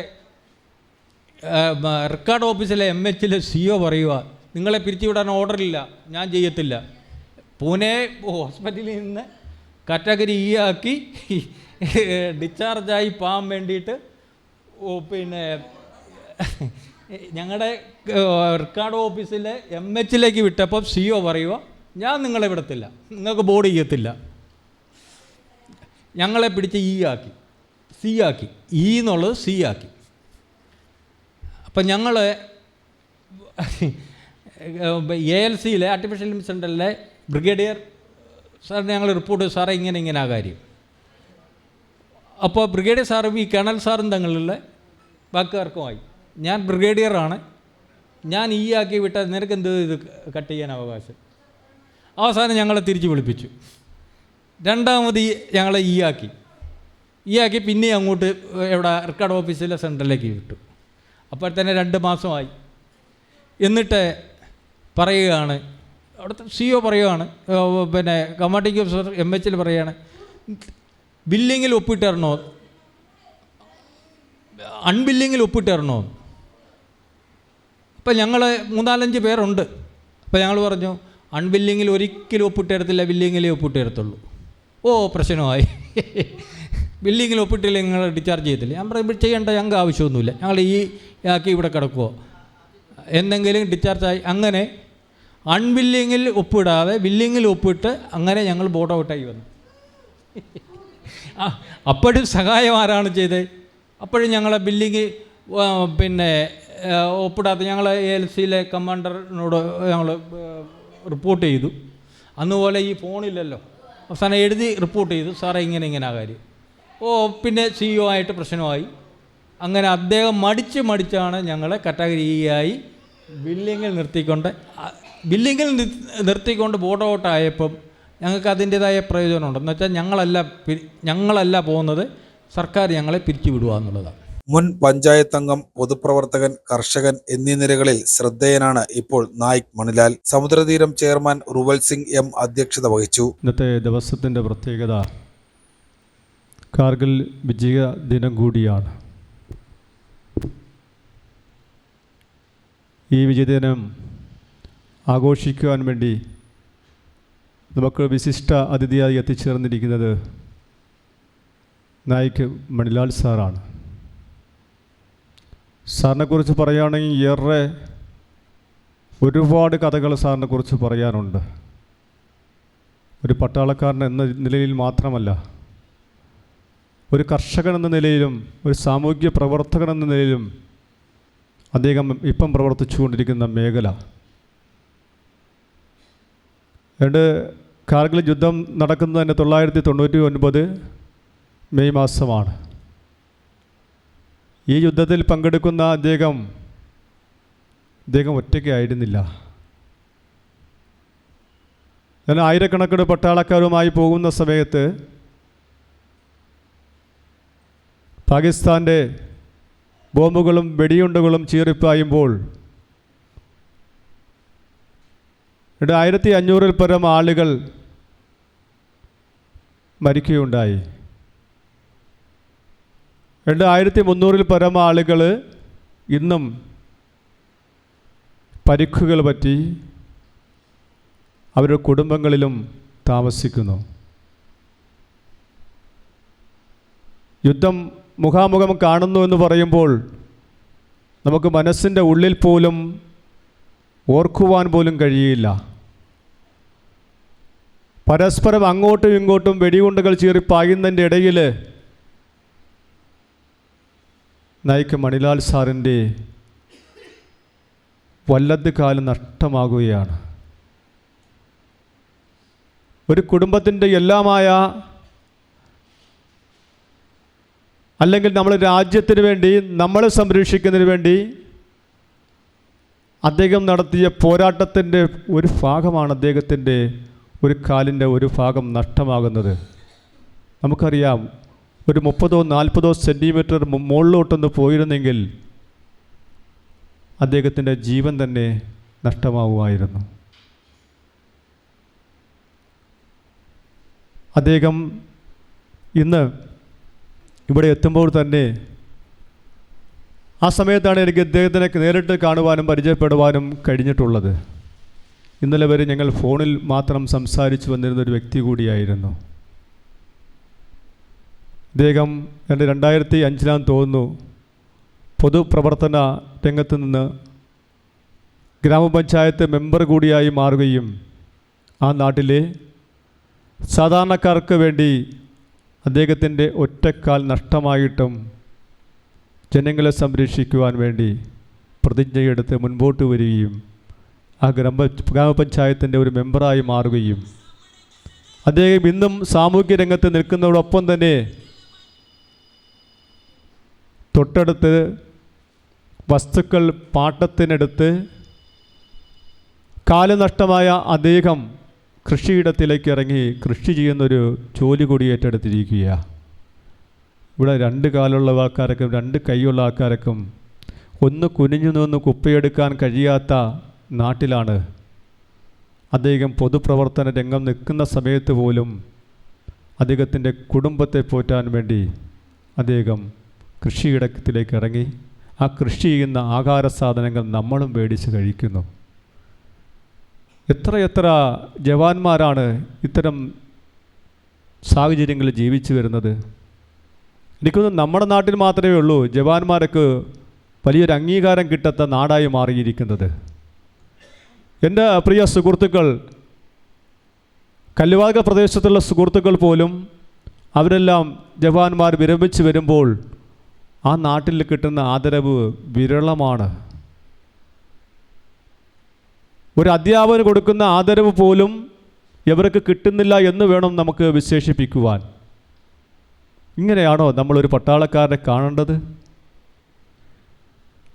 റെക്കോർഡ് ഓഫീസിലെ MHലെ CEO പറയുക, നിങ്ങളെ പിരിച്ചുവിടാൻ ഓർഡറില്ല, ഞാൻ ചെയ്യത്തില്ല. പൂനെ ഹോസ്പിറ്റലിൽ നിന്ന് കാറ്റഗറി ആക്കി ഡിസ്ചാർജായി പോകാൻ വേണ്ടിയിട്ട് പിന്നെ ഞങ്ങളുടെ റെക്കോർഡ് ഓഫീസിലെ MHലേക്ക് വിട്ടപ്പോൾ CEO പറയുക, ഞാൻ നിങ്ങളെ വിടത്തില്ല, നിങ്ങൾക്ക് ബോർഡ് ചെയ്യത്തില്ല. ഞങ്ങളെ പിടിച്ച് ആക്കി, സി ആക്കി, എന്നുള്ളത് സി ആക്കി. അപ്പം ഞങ്ങൾ ALCയിലെ ആർട്ടിഫിഷ്യൽ ലിംബ് സെൻ്ററിലെ ബ്രിഗേഡിയർ സാറിന് ഞങ്ങൾ റിപ്പോർട്ട്, സാറേ ഇങ്ങനെ ആ കാര്യം. അപ്പോൾ ബ്രിഗേഡിയർ സാറും ഈ കേണൽ സാറും തങ്ങളിലുള്ള വാക്കുതർക്കമായി. ഞാൻ ബ്രിഗേഡിയറാണ്, ഞാൻ ആക്കി വിട്ടാൽ നിനക്ക് എന്ത് ഇത് കട്ട് ചെയ്യാൻ അവകാശം? അവസാനം ഞങ്ങളെ തിരിച്ച് വിളിപ്പിച്ചു. രണ്ടാമത് ഞങ്ങളെ ആക്കി പിന്നെ അങ്ങോട്ട് ഇവിടെ റെക്കോർഡ് ഓഫീസിലെ സെൻറ്ററിലേക്ക് വിട്ടു. അപ്പോൾ തന്നെ 2 മാസമായി. എന്നിട്ട് പറയുകയാണ്, അവിടുത്തെ CEO പറയുകയാണ്, പിന്നെ കമാൻഡിംഗ് ഓഫീസർ MHൽ പറയുകയാണ്, ബില്ലിങ്ങിൽ ഒപ്പിട്ടിരണോ, അൺബില്ലിങ്ങിൽ ഒപ്പിട്ടിരണോ? അപ്പം ഞങ്ങൾ 3-4 പേരുണ്ട്. അപ്പോൾ ഞങ്ങൾ പറഞ്ഞു, അൺബില്ലിങ്ങിൽ ഒരിക്കലും ഒപ്പിട്ടെടുത്തില്ല, ബില്ലിങ്ങിലേ ഒപ്പിട്ടെടുത്തുള്ളൂ. ഓ, പ്രശ്നമായി. ബില്ലിങ്ങിൽ ഒപ്പിട്ടില്ല, നിങ്ങൾ ഡിസ്ചാർജ് ചെയ്യത്തില്ല. ഞാൻ പറയുമ്പോൾ ചെയ്യേണ്ട, ഞങ്ങൾക്ക് ആവശ്യമൊന്നുമില്ല, ഞങ്ങൾ ആക്കി ഇവിടെ കിടക്കുമോ, എന്തെങ്കിലും ഡിസ്ചാർജായി. അങ്ങനെ അൺബില്ലിങ്ങിൽ ഒപ്പിടാതെ ബില്ലിങ്ങിൽ ഒപ്പിട്ട് അങ്ങനെ ഞങ്ങൾ ബോർഡ് ഔട്ടായി വന്നു. അപ്പോഴും സഹായം ആരാണ് ചെയ്തത്? അപ്പോഴും ഞങ്ങളെ ബില്ലിങ് പിന്നെ ഒപ്പിടാതെ ഞങ്ങൾ ALCയിലെ കമാൻഡറിനോട് ഞങ്ങൾ റിപ്പോർട്ട് ചെയ്തു. അന്നുപോലെ ഈ ഫോണില്ലല്ലോ, അവസാനം എഴുതി റിപ്പോർട്ട് ചെയ്തു, സാറേ ഇങ്ങനെ ആ കാര്യം. പിന്നെ CEO ആയിട്ട് പ്രശ്നമായി. അങ്ങനെ അദ്ദേഹം മടിച്ചാണ് ഞങ്ങളെ കാറ്റഗറിയായി ബില്ലിങ്ങിൽ നിർത്തിക്കൊണ്ട് ബോർഡ് ഔട്ടായപ്പം ഞങ്ങൾക്ക് അതിൻ്റേതായ പ്രയോജനമുണ്ട്. എന്ന് വെച്ചാൽ ഞങ്ങളല്ല പോകുന്നത്, സർക്കാർ ഞങ്ങളെ പിരിച്ചു വിടുക എന്നുള്ളതാണ്. മുൻ പഞ്ചായത്ത് അംഗം, പൊതുപ്രവർത്തകൻ, കർഷകൻ എന്നീ നിലകളിൽ ശ്രദ്ധേയനാണ് ഇപ്പോൾ നായിക് മണിലാൽ. സമുദ്രതീരം ചെയർമാൻ റുവൽ സിംഗ് M അധ്യക്ഷത വഹിച്ചു. ഇന്നത്തെ ദിവസത്തിൻ്റെ പ്രത്യേകത കാർഗിൽ വിജയ ദിനം കൂടിയാണ്. ഈ വിജയദിനം ആഘോഷിക്കുവാൻ വേണ്ടി നമുക്ക് വിശിഷ്ട അതിഥിയായി എത്തിച്ചേർന്നിരിക്കുന്നത് നായിക് മണിലാൽ സാറാണ്. സാറിനെക്കുറിച്ച് പറയുകയാണെങ്കിൽ ഒരുപാട് കഥകൾ സാറിനെക്കുറിച്ച് പറയാനുണ്ട്. ഒരു പട്ടാളക്കാരൻ എന്ന നിലയിൽ മാത്രമല്ല, ഒരു കർഷകൻ എന്ന നിലയിലും ഒരു സാമൂഹ്യ പ്രവർത്തകൻ എന്ന നിലയിലും അദ്ദേഹം ഇപ്പം പ്രവർത്തിച്ചുകൊണ്ടിരിക്കുന്ന മേഖല. കാർഗിൽ യുദ്ധം നടക്കുന്നത് തന്നെ 1999 മെയ് മാസമാണ്. ഈ യുദ്ധത്തിൽ പങ്കെടുക്കുന്ന അദ്ദേഹം ഒറ്റയ്ക്കായിരുന്നില്ല. ഞാൻ ആയിരക്കണക്കിന് പട്ടാളക്കാരുമായി പോകുന്ന സമയത്ത് പാകിസ്ഥാൻ്റെ ബോംബുകളും വെടിയുണ്ടകളും ചീറിപ്പായുമ്പോൾ 1500-ൽ പരം ആളുകൾ മരിക്കുകയുണ്ടായി. 2300-ൽ പരം ആളുകൾ ഇന്നും പരിക്കുകൾ പറ്റി അവരുടെ കുടുംബങ്ങളിലും താമസിക്കുന്നു. യുദ്ധം മുഖാമുഖം കാണുന്നു എന്ന് പറയുമ്പോൾ നമുക്ക് മനസ്സിൻ്റെ ഉള്ളിൽ പോലും ഓർക്കുവാൻ പോലും കഴിയില്ല. പരസ്പരം അങ്ങോട്ടും ഇങ്ങോട്ടും വെടിയുണ്ടകൾ ചീറിപ്പായുന്നതിൻ്റെ ഇടയിൽ നായിക് മണിലാൽ സാറിൻ്റെ വലത് കാലം നഷ്ടമാകുകയാണ്. ഒരു കുടുംബത്തിൻ്റെ എല്ലാമായ, അല്ലെങ്കിൽ നമ്മൾ രാജ്യത്തിന് വേണ്ടി, നമ്മളെ സംരക്ഷിക്കുന്നതിന് വേണ്ടി അദ്ദേഹം നടത്തിയ പോരാട്ടത്തിൻ്റെ ഒരു ഭാഗമാണ് അദ്ദേഹത്തിൻ്റെ ഒരു കാലിൻ്റെ ഒരു ഭാഗം നഷ്ടമാകുന്നത്. നമുക്കറിയാം, ഒരു 30-40 സെൻറ്റിമീറ്റർ മുകളിലോട്ടൊന്ന് പോയിരുന്നെങ്കിൽ അദ്ദേഹത്തിൻ്റെ ജീവൻ തന്നെ നഷ്ടമാവുമായിരുന്നു. അദ്ദേഹം ഇന്ന് ഇവിടെ എത്തുമ്പോൾ തന്നെ ആ സമയത്താണ് എനിക്ക് അദ്ദേഹത്തിനെ നേരിട്ട് കാണുവാനും പരിചയപ്പെടുവാനും കഴിഞ്ഞിട്ടുള്ളത്. ഇന്നലെ വരെ ഞങ്ങൾ ഫോണിൽ മാത്രം സംസാരിച്ചു വന്നിരുന്നൊരു വ്യക്തി കൂടിയായിരുന്നു അദ്ദേഹം. എൻ്റെ 2005 തോന്നുന്നു പൊതുപ്രവർത്തന രംഗത്ത് നിന്ന് ഗ്രാമപഞ്ചായത്ത് മെമ്പർ കൂടിയായി മാറുകയും ആ നാട്ടിലെ സാധാരണക്കാർക്ക് വേണ്ടി അദ്ദേഹത്തിൻ്റെ ഒറ്റക്കാൽ നഷ്ടമായിട്ടും ജനങ്ങളെ സംരക്ഷിക്കുവാൻ വേണ്ടി പ്രതിജ്ഞയെടുത്ത് മുൻപോട്ട് വരികയും ആ ഗ്രാമപഞ്ചായത്തിൻ്റെ ഒരു മെമ്പറായി മാറുകയും അദ്ദേഹം ഇന്നും സാമൂഹ്യ രംഗത്ത് നിൽക്കുന്നതോടൊപ്പം തന്നെ തൊട്ടടുത്ത് വസ്തുക്കൾ പാട്ടത്തിനെടുത്ത് കാലനഷ്ടമായ അദ്ദേഹം കൃഷിയിടത്തിലേക്ക് ഇറങ്ങി കൃഷി ചെയ്യുന്നൊരു ജോലി കൂടി ഏറ്റെടുത്തിരിക്കുകയാണ്. ഇവിടെ രണ്ട് കാലുള്ള ആൾക്കാർക്കും രണ്ട് കൈയുള്ള ആൾക്കാർക്കും ഒന്ന് കുനിഞ്ഞു നിന്ന് കുപ്പയെടുക്കാൻ കഴിയാത്ത നാട്ടിലാണ് അദ്ദേഹം പൊതുപ്രവർത്തന രംഗം നിൽക്കുന്ന സമയത്ത് പോലും അദ്ദേഹത്തിൻ്റെ കുടുംബത്തെ പോറ്റാൻ വേണ്ടി അദ്ദേഹം കൃഷിയിടത്തിലേക്ക് ഇറങ്ങി ആ കൃഷി ചെയ്യുന്ന ആഹാര സാധനങ്ങൾ നമ്മളും മേടിച്ച് കഴിക്കുന്നു. എത്രയെത്ര ജവാന്മാരാണ് ഇത്തരം സാഹചര്യങ്ങളിൽ ജീവിച്ചു വരുന്നത്. എനിക്കൊന്നും നമ്മുടെ നാട്ടിൽ മാത്രമേ ഉള്ളൂ ജവാന്മാർക്ക് വലിയൊരു അംഗീകാരം കിട്ടാത്ത നാടായി മാറിയിരിക്കുന്നത്. എൻ്റെ പ്രിയ സുഹൃത്തുക്കൾ, കല്ലുവാക പ്രദേശത്തുള്ള സുഹൃത്തുക്കൾ പോലും അവരെല്ലാം ജവാന്മാർ വിരമിച്ച് വരുമ്പോൾ ആ നാട്ടിൽ കിട്ടുന്ന ആദരവ് വിരളമാണ്. ഒരു അധ്യാപകന് കൊടുക്കുന്ന ആദരവ് പോലും ഇവർക്ക് കിട്ടുന്നില്ല എന്ന് വേണം നമുക്ക് വിശേഷിപ്പിക്കുവാൻ. ഇങ്ങനെയാണോ നമ്മളൊരു പട്ടാളക്കാരനെ കാണേണ്ടത്?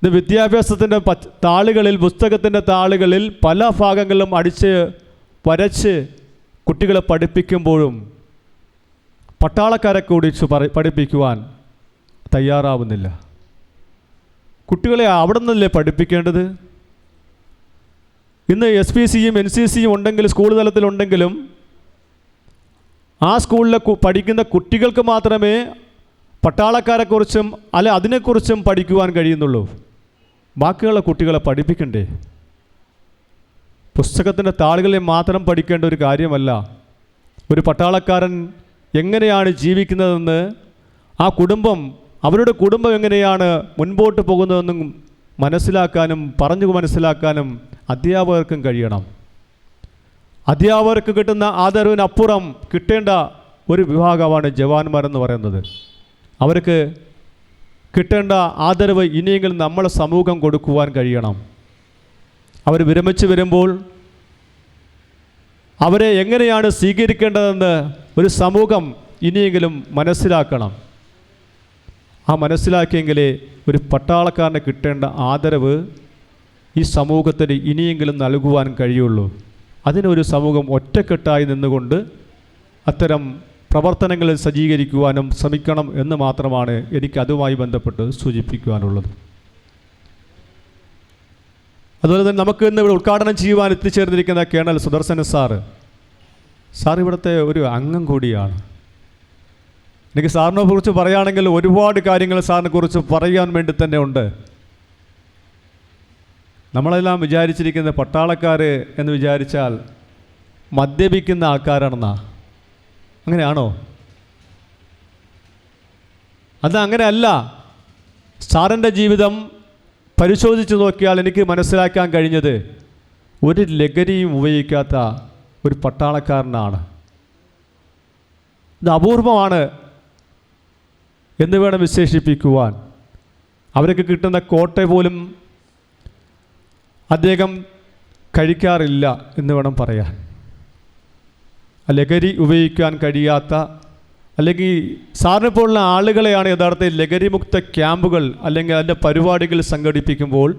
ഇത് വിദ്യാഭ്യാസത്തിൻ്റെ താളുകളിൽ, പുസ്തകത്തിൻ്റെ താളുകളിൽ പല ഭാഗങ്ങളിലും അടിച്ച് വരച്ച് കുട്ടികളെ പഠിപ്പിക്കുമ്പോഴും പട്ടാളക്കാരെ കൂടി പഠിപ്പിക്കുവാൻ തയ്യാറാവുന്നില്ല. കുട്ടികളെ അവിടെ നിന്നല്ലേ പഠിപ്പിക്കേണ്ടത്? ഇന്ന് SPCയും NCCയും ഉണ്ടെങ്കിൽ സ്കൂൾ തലത്തിലുണ്ടെങ്കിലും ആ സ്കൂളിലെ പഠിക്കുന്ന കുട്ടികൾക്ക് മാത്രമേ പട്ടാളക്കാരെക്കുറിച്ചും അല്ലെ അതിനെക്കുറിച്ചും പഠിക്കുവാൻ കഴിയുന്നുള്ളൂ. ബാക്കിയുള്ള കുട്ടികളെ പഠിപ്പിക്കണ്ടേ? പുസ്തകത്തിൻ്റെ താളുകളിൽ മാത്രം പഠിക്കേണ്ട ഒരു കാര്യമല്ല. ഒരു പട്ടാളക്കാരൻ എങ്ങനെയാണ് ജീവിക്കുന്നതെന്ന്, ആ കുടുംബം, അവരുടെ കുടുംബം എങ്ങനെയാണ് മുൻപോട്ട് പോകുന്നതെന്നും മനസ്സിലാക്കാനും പറഞ്ഞു മനസ്സിലാക്കാനും അധ്യാപകർക്കും കഴിയണം. അധ്യാപകർക്ക് കിട്ടുന്ന ആദരവിനപ്പുറം കിട്ടേണ്ട ഒരു വിഭാഗമാണ് ജവാന്മാരെന്ന് പറയുന്നത്. അവർക്ക് കിട്ടേണ്ട ആദരവ് ഇനിയെങ്കിലും നമ്മളെ സമൂഹം കൊടുക്കുവാൻ കഴിയണം. അവർ വിരമിച്ച് വരുമ്പോൾ അവരെ എങ്ങനെയാണ് സ്വീകരിക്കേണ്ടതെന്ന് ഒരു സമൂഹം ഇനിയെങ്കിലും മനസ്സിലാക്കണം. ആ മനസ്സിലാക്കിയെങ്കിലേ ഒരു പട്ടാളക്കാരന് കിട്ടേണ്ട ആദരവ് ഈ സമൂഹത്തിന് ഇനിയെങ്കിലും നൽകുവാൻ കഴിയുള്ളൂ. അതിനൊരു സമൂഹം ഒറ്റക്കെട്ടായി നിന്നുകൊണ്ട് അത്തരം പ്രവർത്തനങ്ങളിൽ സജ്ജീകരിക്കുവാനും ശ്രമിക്കണം എന്ന് മാത്രമാണ് എനിക്ക് അതുമായി ബന്ധപ്പെട്ട് സൂചിപ്പിക്കുവാനുള്ളത്. അതുപോലെ തന്നെ നമുക്ക് ഇന്ന് ഇവിടെ ഉദ്ഘാടനം ചെയ്യുവാൻ എത്തിച്ചേർന്നിരിക്കുന്ന കേണൽ സുദർശന സാർ ഇവിടുത്തെ ഒരു അംഗം കൂടിയാണ്. എനിക്ക് സാറിനെ കുറിച്ച് പറയുകയാണെങ്കിൽ ഒരുപാട് കാര്യങ്ങൾ സാറിനെ കുറിച്ച് പറയാൻ വേണ്ടി തന്നെ ഉണ്ട്. നമ്മളെല്ലാം വിചാരിച്ചിരിക്കുന്ന പട്ടാളക്കാർ എന്ന് വിചാരിച്ചാൽ മദ്യപിക്കുന്ന ആൾക്കാരാണെന്നാ. അങ്ങനെയാണോ? അത് അങ്ങനെയല്ല. സാറിൻ്റെ ജീവിതം പരിശോധിച്ച് നോക്കിയാൽ എനിക്ക് മനസ്സിലാക്കാൻ കഴിഞ്ഞത് ഒരു ലഹരിയും ഉപയോഗിക്കാത്ത ഒരു പട്ടാളക്കാരനാണ്. ഇത് അപൂർവമാണ് എന്ന് വേണം വിശേഷിപ്പിക്കുവാൻ. അവർക്ക് കിട്ടുന്ന കോട്ട പോലും അദ്ദേഹം കഴിക്കാറില്ല എന്ന് വേണം പറയാൻ. ലഹരി ഉപയോഗിക്കാൻ കഴിയാത്ത, അല്ലെങ്കിൽ സാറിനെ പോലുള്ള ആളുകളെയാണ് യഥാർത്ഥത്തിൽ ലഹരിമുക്ത ക്യാമ്പുകൾ അല്ലെങ്കിൽ അതിൻ്റെ പരിപാടികൾ സംഘടിപ്പിക്കുമ്പോൾ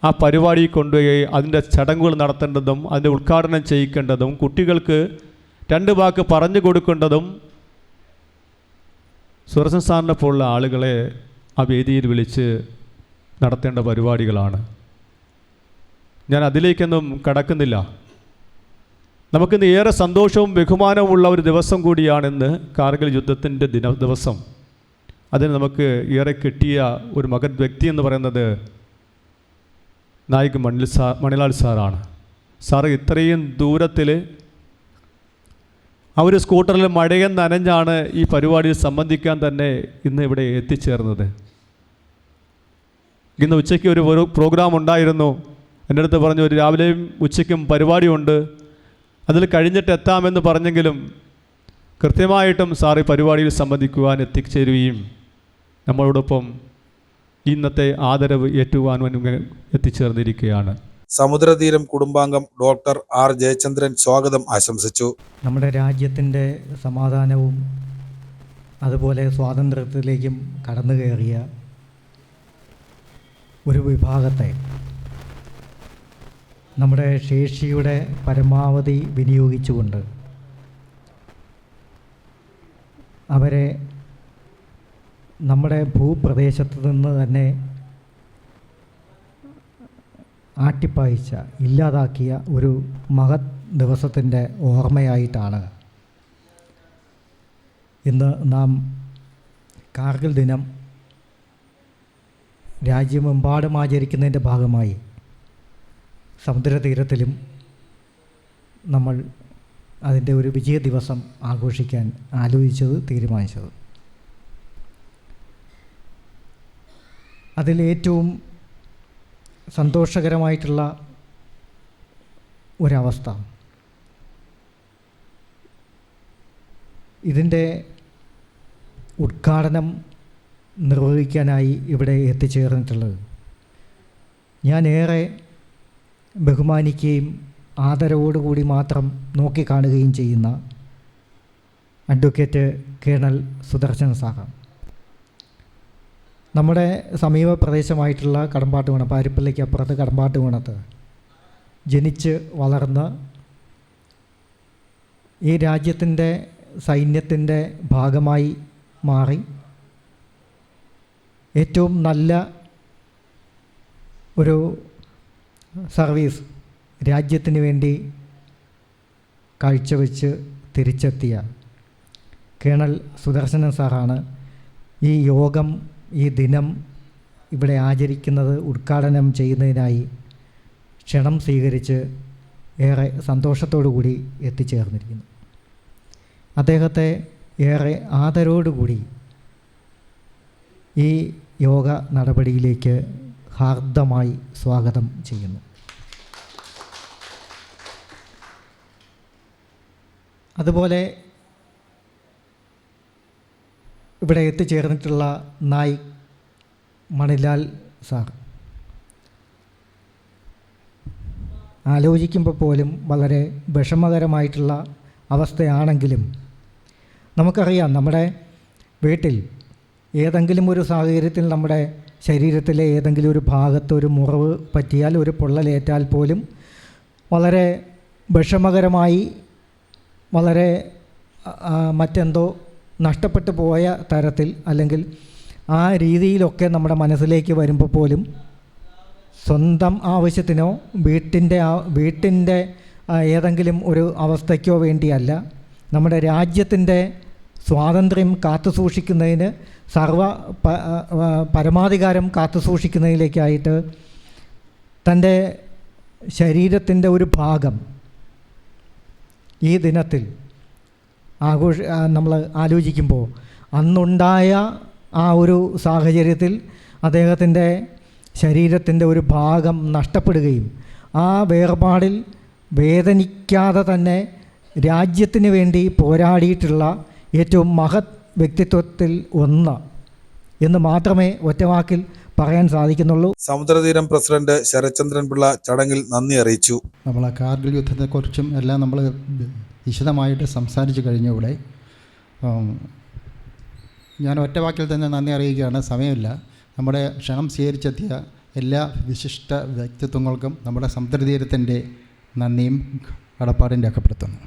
ആ പരിപാടി കൊണ്ടുപോയി അതിൻ്റെ ചടങ്ങുകൾ നടത്തേണ്ടതും അതിൻ്റെ ഉദ്ഘാടനം ചെയ്യിക്കേണ്ടതും കുട്ടികൾക്ക് 2 വാക്ക് പറഞ്ഞു കൊടുക്കേണ്ടതും സുദർശൻ സാറിനെ പോലുള്ള ആളുകളെ ആ വേദിയിൽ വിളിച്ച് നടത്തേണ്ട പരിപാടികളാണ്. ഞാൻ അതിലേക്കൊന്നും കടക്കുന്നില്ല. നമുക്കിന്ന് ഏറെ സന്തോഷവും ബഹുമാനവും ഉള്ള ഒരു ദിവസം കൂടിയാണിന്ന് കാർഗിൽ യുദ്ധത്തിൻ്റെ ദിവസം. അതിന് നമുക്ക് ഏറെ കിട്ടിയ ഒരു മകൻ വ്യക്തി എന്ന് പറയുന്നത് നായിക് മണിലാൽ സാറാണ്. സാറ് ഇത്രയും ദൂരത്തിൽ ആ ഒരു സ്കൂട്ടറിൽ മഴയും നനഞ്ഞാണ് ഈ പരിപാടിയിൽ സംബന്ധിക്കാൻ തന്നെ ഇന്ന് ഇവിടെ എത്തിച്ചേർന്നത്. ഇന്ന് ഉച്ചയ്ക്ക് ഒരു പ്രോഗ്രാം ഉണ്ടായിരുന്നു. എൻ്റെ അടുത്ത് പറഞ്ഞു, ഒരു രാവിലെയും ഉച്ചയ്ക്കും പരിപാടിയുണ്ട്, അതിൽ കഴിഞ്ഞിട്ട് എത്താമെന്ന് പറഞ്ഞെങ്കിലും കൃത്യമായിട്ടും സാർ ഈ പരിപാടിയിൽ സംബന്ധിക്കുവാൻ എത്തിച്ചേരുകയും നമ്മളോടൊപ്പം ഇന്നത്തെ ആദരവ് ഏറ്റുവാനും എത്തിച്ചേർന്നിരിക്കുകയാണ്. സമുദ്രതീരം കുടുംബാംഗം ഡോക്ടർ ആർ ജയചന്ദ്രൻ സ്വാഗതം ആശംസിച്ചു. നമ്മുടെ രാജ്യത്തിൻ്റെ സമാധാനവും അതുപോലെ സ്വാതന്ത്ര്യത്തിലേക്കും കടന്നു കയറിയ ഒരു വിഭാഗത്തെ നമ്മുടെ ശേഷിയുടെ പരമാവധി വിനിയോഗിച്ചുകൊണ്ട് അവരെ നമ്മുടെ ഭൂപ്രദേശത്ത് നിന്ന് തന്നെ ആട്ടിപ്പായിച്ച ഇല്ലാതാക്കിയ ഒരു മഹത് ദിവസത്തിൻ്റെ ഓർമ്മയായിട്ടാണ് ഇന്ന് നാം കാർഗിൽ ദിനം രാജ്യമെമ്പാടും ആചരിക്കുന്നതിൻ്റെ ഭാഗമായി സമുദ്രതീരത്തിലും നമ്മൾ അതിൻ്റെ ഒരു വിജയ ദിവസം ആഘോഷിക്കാൻ തീരുമാനിച്ചത്. അതിലേറ്റവും സന്തോഷകരമായിട്ടുള്ള ഒരവസ്ഥ ഇതിൻ്റെ ഉദ്ഘാടനം നിർവഹിക്കാനായി ഇവിടെ എത്തിച്ചേർന്നിട്ടുള്ളത് ഞാൻ ഏറെ ബഹുമാനിക്കുകയും ആദരവോടുകൂടി മാത്രം നോക്കിക്കാണുകയും ചെയ്യുന്ന അഡ്വക്കേറ്റ് കേണൽ സുദർശൻ സാറാണ്. നമ്മുടെ സമീപ പ്രദേശമായിട്ടുള്ള കടമ്പാട്ടുകുണം, പാരിപ്പള്ളിക്ക് അപ്പുറത്ത് കടമ്പാട്ടുകുണത്ത് ജനിച്ച് വളർന്ന് ഈ രാജ്യത്തിൻ്റെ സൈന്യത്തിൻ്റെ ഭാഗമായി മാറി ഏറ്റവും നല്ല ഒരു സർവീസ് രാജ്യത്തിന് വേണ്ടി കാഴ്ചവെച്ച് തിരിച്ചെത്തിയ കേണൽ സുദർശനൻ സാറാണ് ഈ യോഗം, ഈ ദിനം ഇവിടെ ആചരിക്കുന്നത് ഉദ്ഘാടനം ചെയ്യുന്നതിനായി ക്ഷണം സ്വീകരിച്ച് ഏറെ സന്തോഷത്തോടു കൂടി എത്തിച്ചേർന്നിരിക്കുന്നു. അദ്ദേഹത്തെ ഏറെ ആദരവോടുകൂടി ഈ യോഗ നടപടിയിലേക്ക് ഹാർദമായി സ്വാഗതം ചെയ്യുന്നു. അതുപോലെ ഇവിടെ എത്തിച്ചേർന്നിട്ടുള്ള നായിക് മണിലാൽ സാർ, ആലോചിക്കുമ്പോൾ പോലും വളരെ വിഷമകരമായിട്ടുള്ള അവസ്ഥയാണെങ്കിലും നമുക്കറിയാം, നമ്മുടെ വീട്ടിൽ ഏതെങ്കിലും ഒരു സാഹചര്യത്തിൽ നമ്മുടെ ശരീരത്തിലെ ഏതെങ്കിലും ഒരു ഭാഗത്ത് ഒരു മുറിവ് പറ്റിയാൽ, ഒരു പൊള്ളലേറ്റാൽ പോലും വളരെ വിഷമകരമായി, വളരെ മറ്റെന്തോ നഷ്ടപ്പെട്ടു പോയ തരത്തിൽ അല്ലെങ്കിൽ ആ രീതിയിലൊക്കെ നമ്മുടെ മനസ്സിലേക്ക് വരുമ്പോൾ പോലും സ്വന്തം ആവശ്യത്തിനോ വീട്ടിൻ്റെ ഏതെങ്കിലും ഒരു അവസ്ഥയ്ക്കോ വേണ്ടിയല്ല, നമ്മുടെ രാജ്യത്തിൻ്റെ സ്വാതന്ത്ര്യം കാത്തുസൂക്ഷിക്കുന്നതിന്, പരമാധികാരം കാത്തുസൂക്ഷിക്കുന്നതിലേക്കായിട്ട് തൻ്റെ ശരീരത്തിൻ്റെ ഒരു ഭാഗം ഈ ദിനത്തിൽ നമ്മൾ ആലോചിക്കുമ്പോൾ അന്നുണ്ടായ ആ ഒരു സാഹചര്യത്തിൽ അദ്ദേഹത്തിൻ്റെ ശരീരത്തിൻ്റെ ഒരു ഭാഗം നഷ്ടപ്പെടുകയും ആ വേർപാടിൽ വേദനിക്കാതെ തന്നെ രാജ്യത്തിന് വേണ്ടി പോരാടിയിട്ടുള്ള ഏറ്റവും മഹത് വ്യക്തിത്വത്തിൽ ഒന്ന് എന്ന് മാത്രമേ ഒറ്റവാക്കിൽ പറയാൻ സാധിക്കുന്നുള്ളൂ. സമുദ്രതീരം പ്രസിഡന്റ് ശരത്ചന്ദ്രൻ പിള്ള ചടങ്ങിൽ നന്ദി അറിയിച്ചു. നമ്മൾ കാർഗിൽ യുദ്ധത്തെക്കുറിച്ചും എല്ലാം നമ്മൾ വിശദമായിട്ട് സംസാരിച്ചു കഴിഞ്ഞു. ഇവിടെ ഞാൻ ഒറ്റവാക്കിൽ തന്നെ നന്ദി അറിയിക്കുകയാണ്, സമയമില്ല. നമ്മുടെ ക്ഷണം സ്വീകരിച്ചെത്തിയ എല്ലാ വിശിഷ്ട വ്യക്തിത്വങ്ങൾക്കും നമ്മുടെ സമുദ്രതീരത്തിൻ്റെ നന്ദിയും കടപ്പാടും രേഖപ്പെടുത്തുന്നു.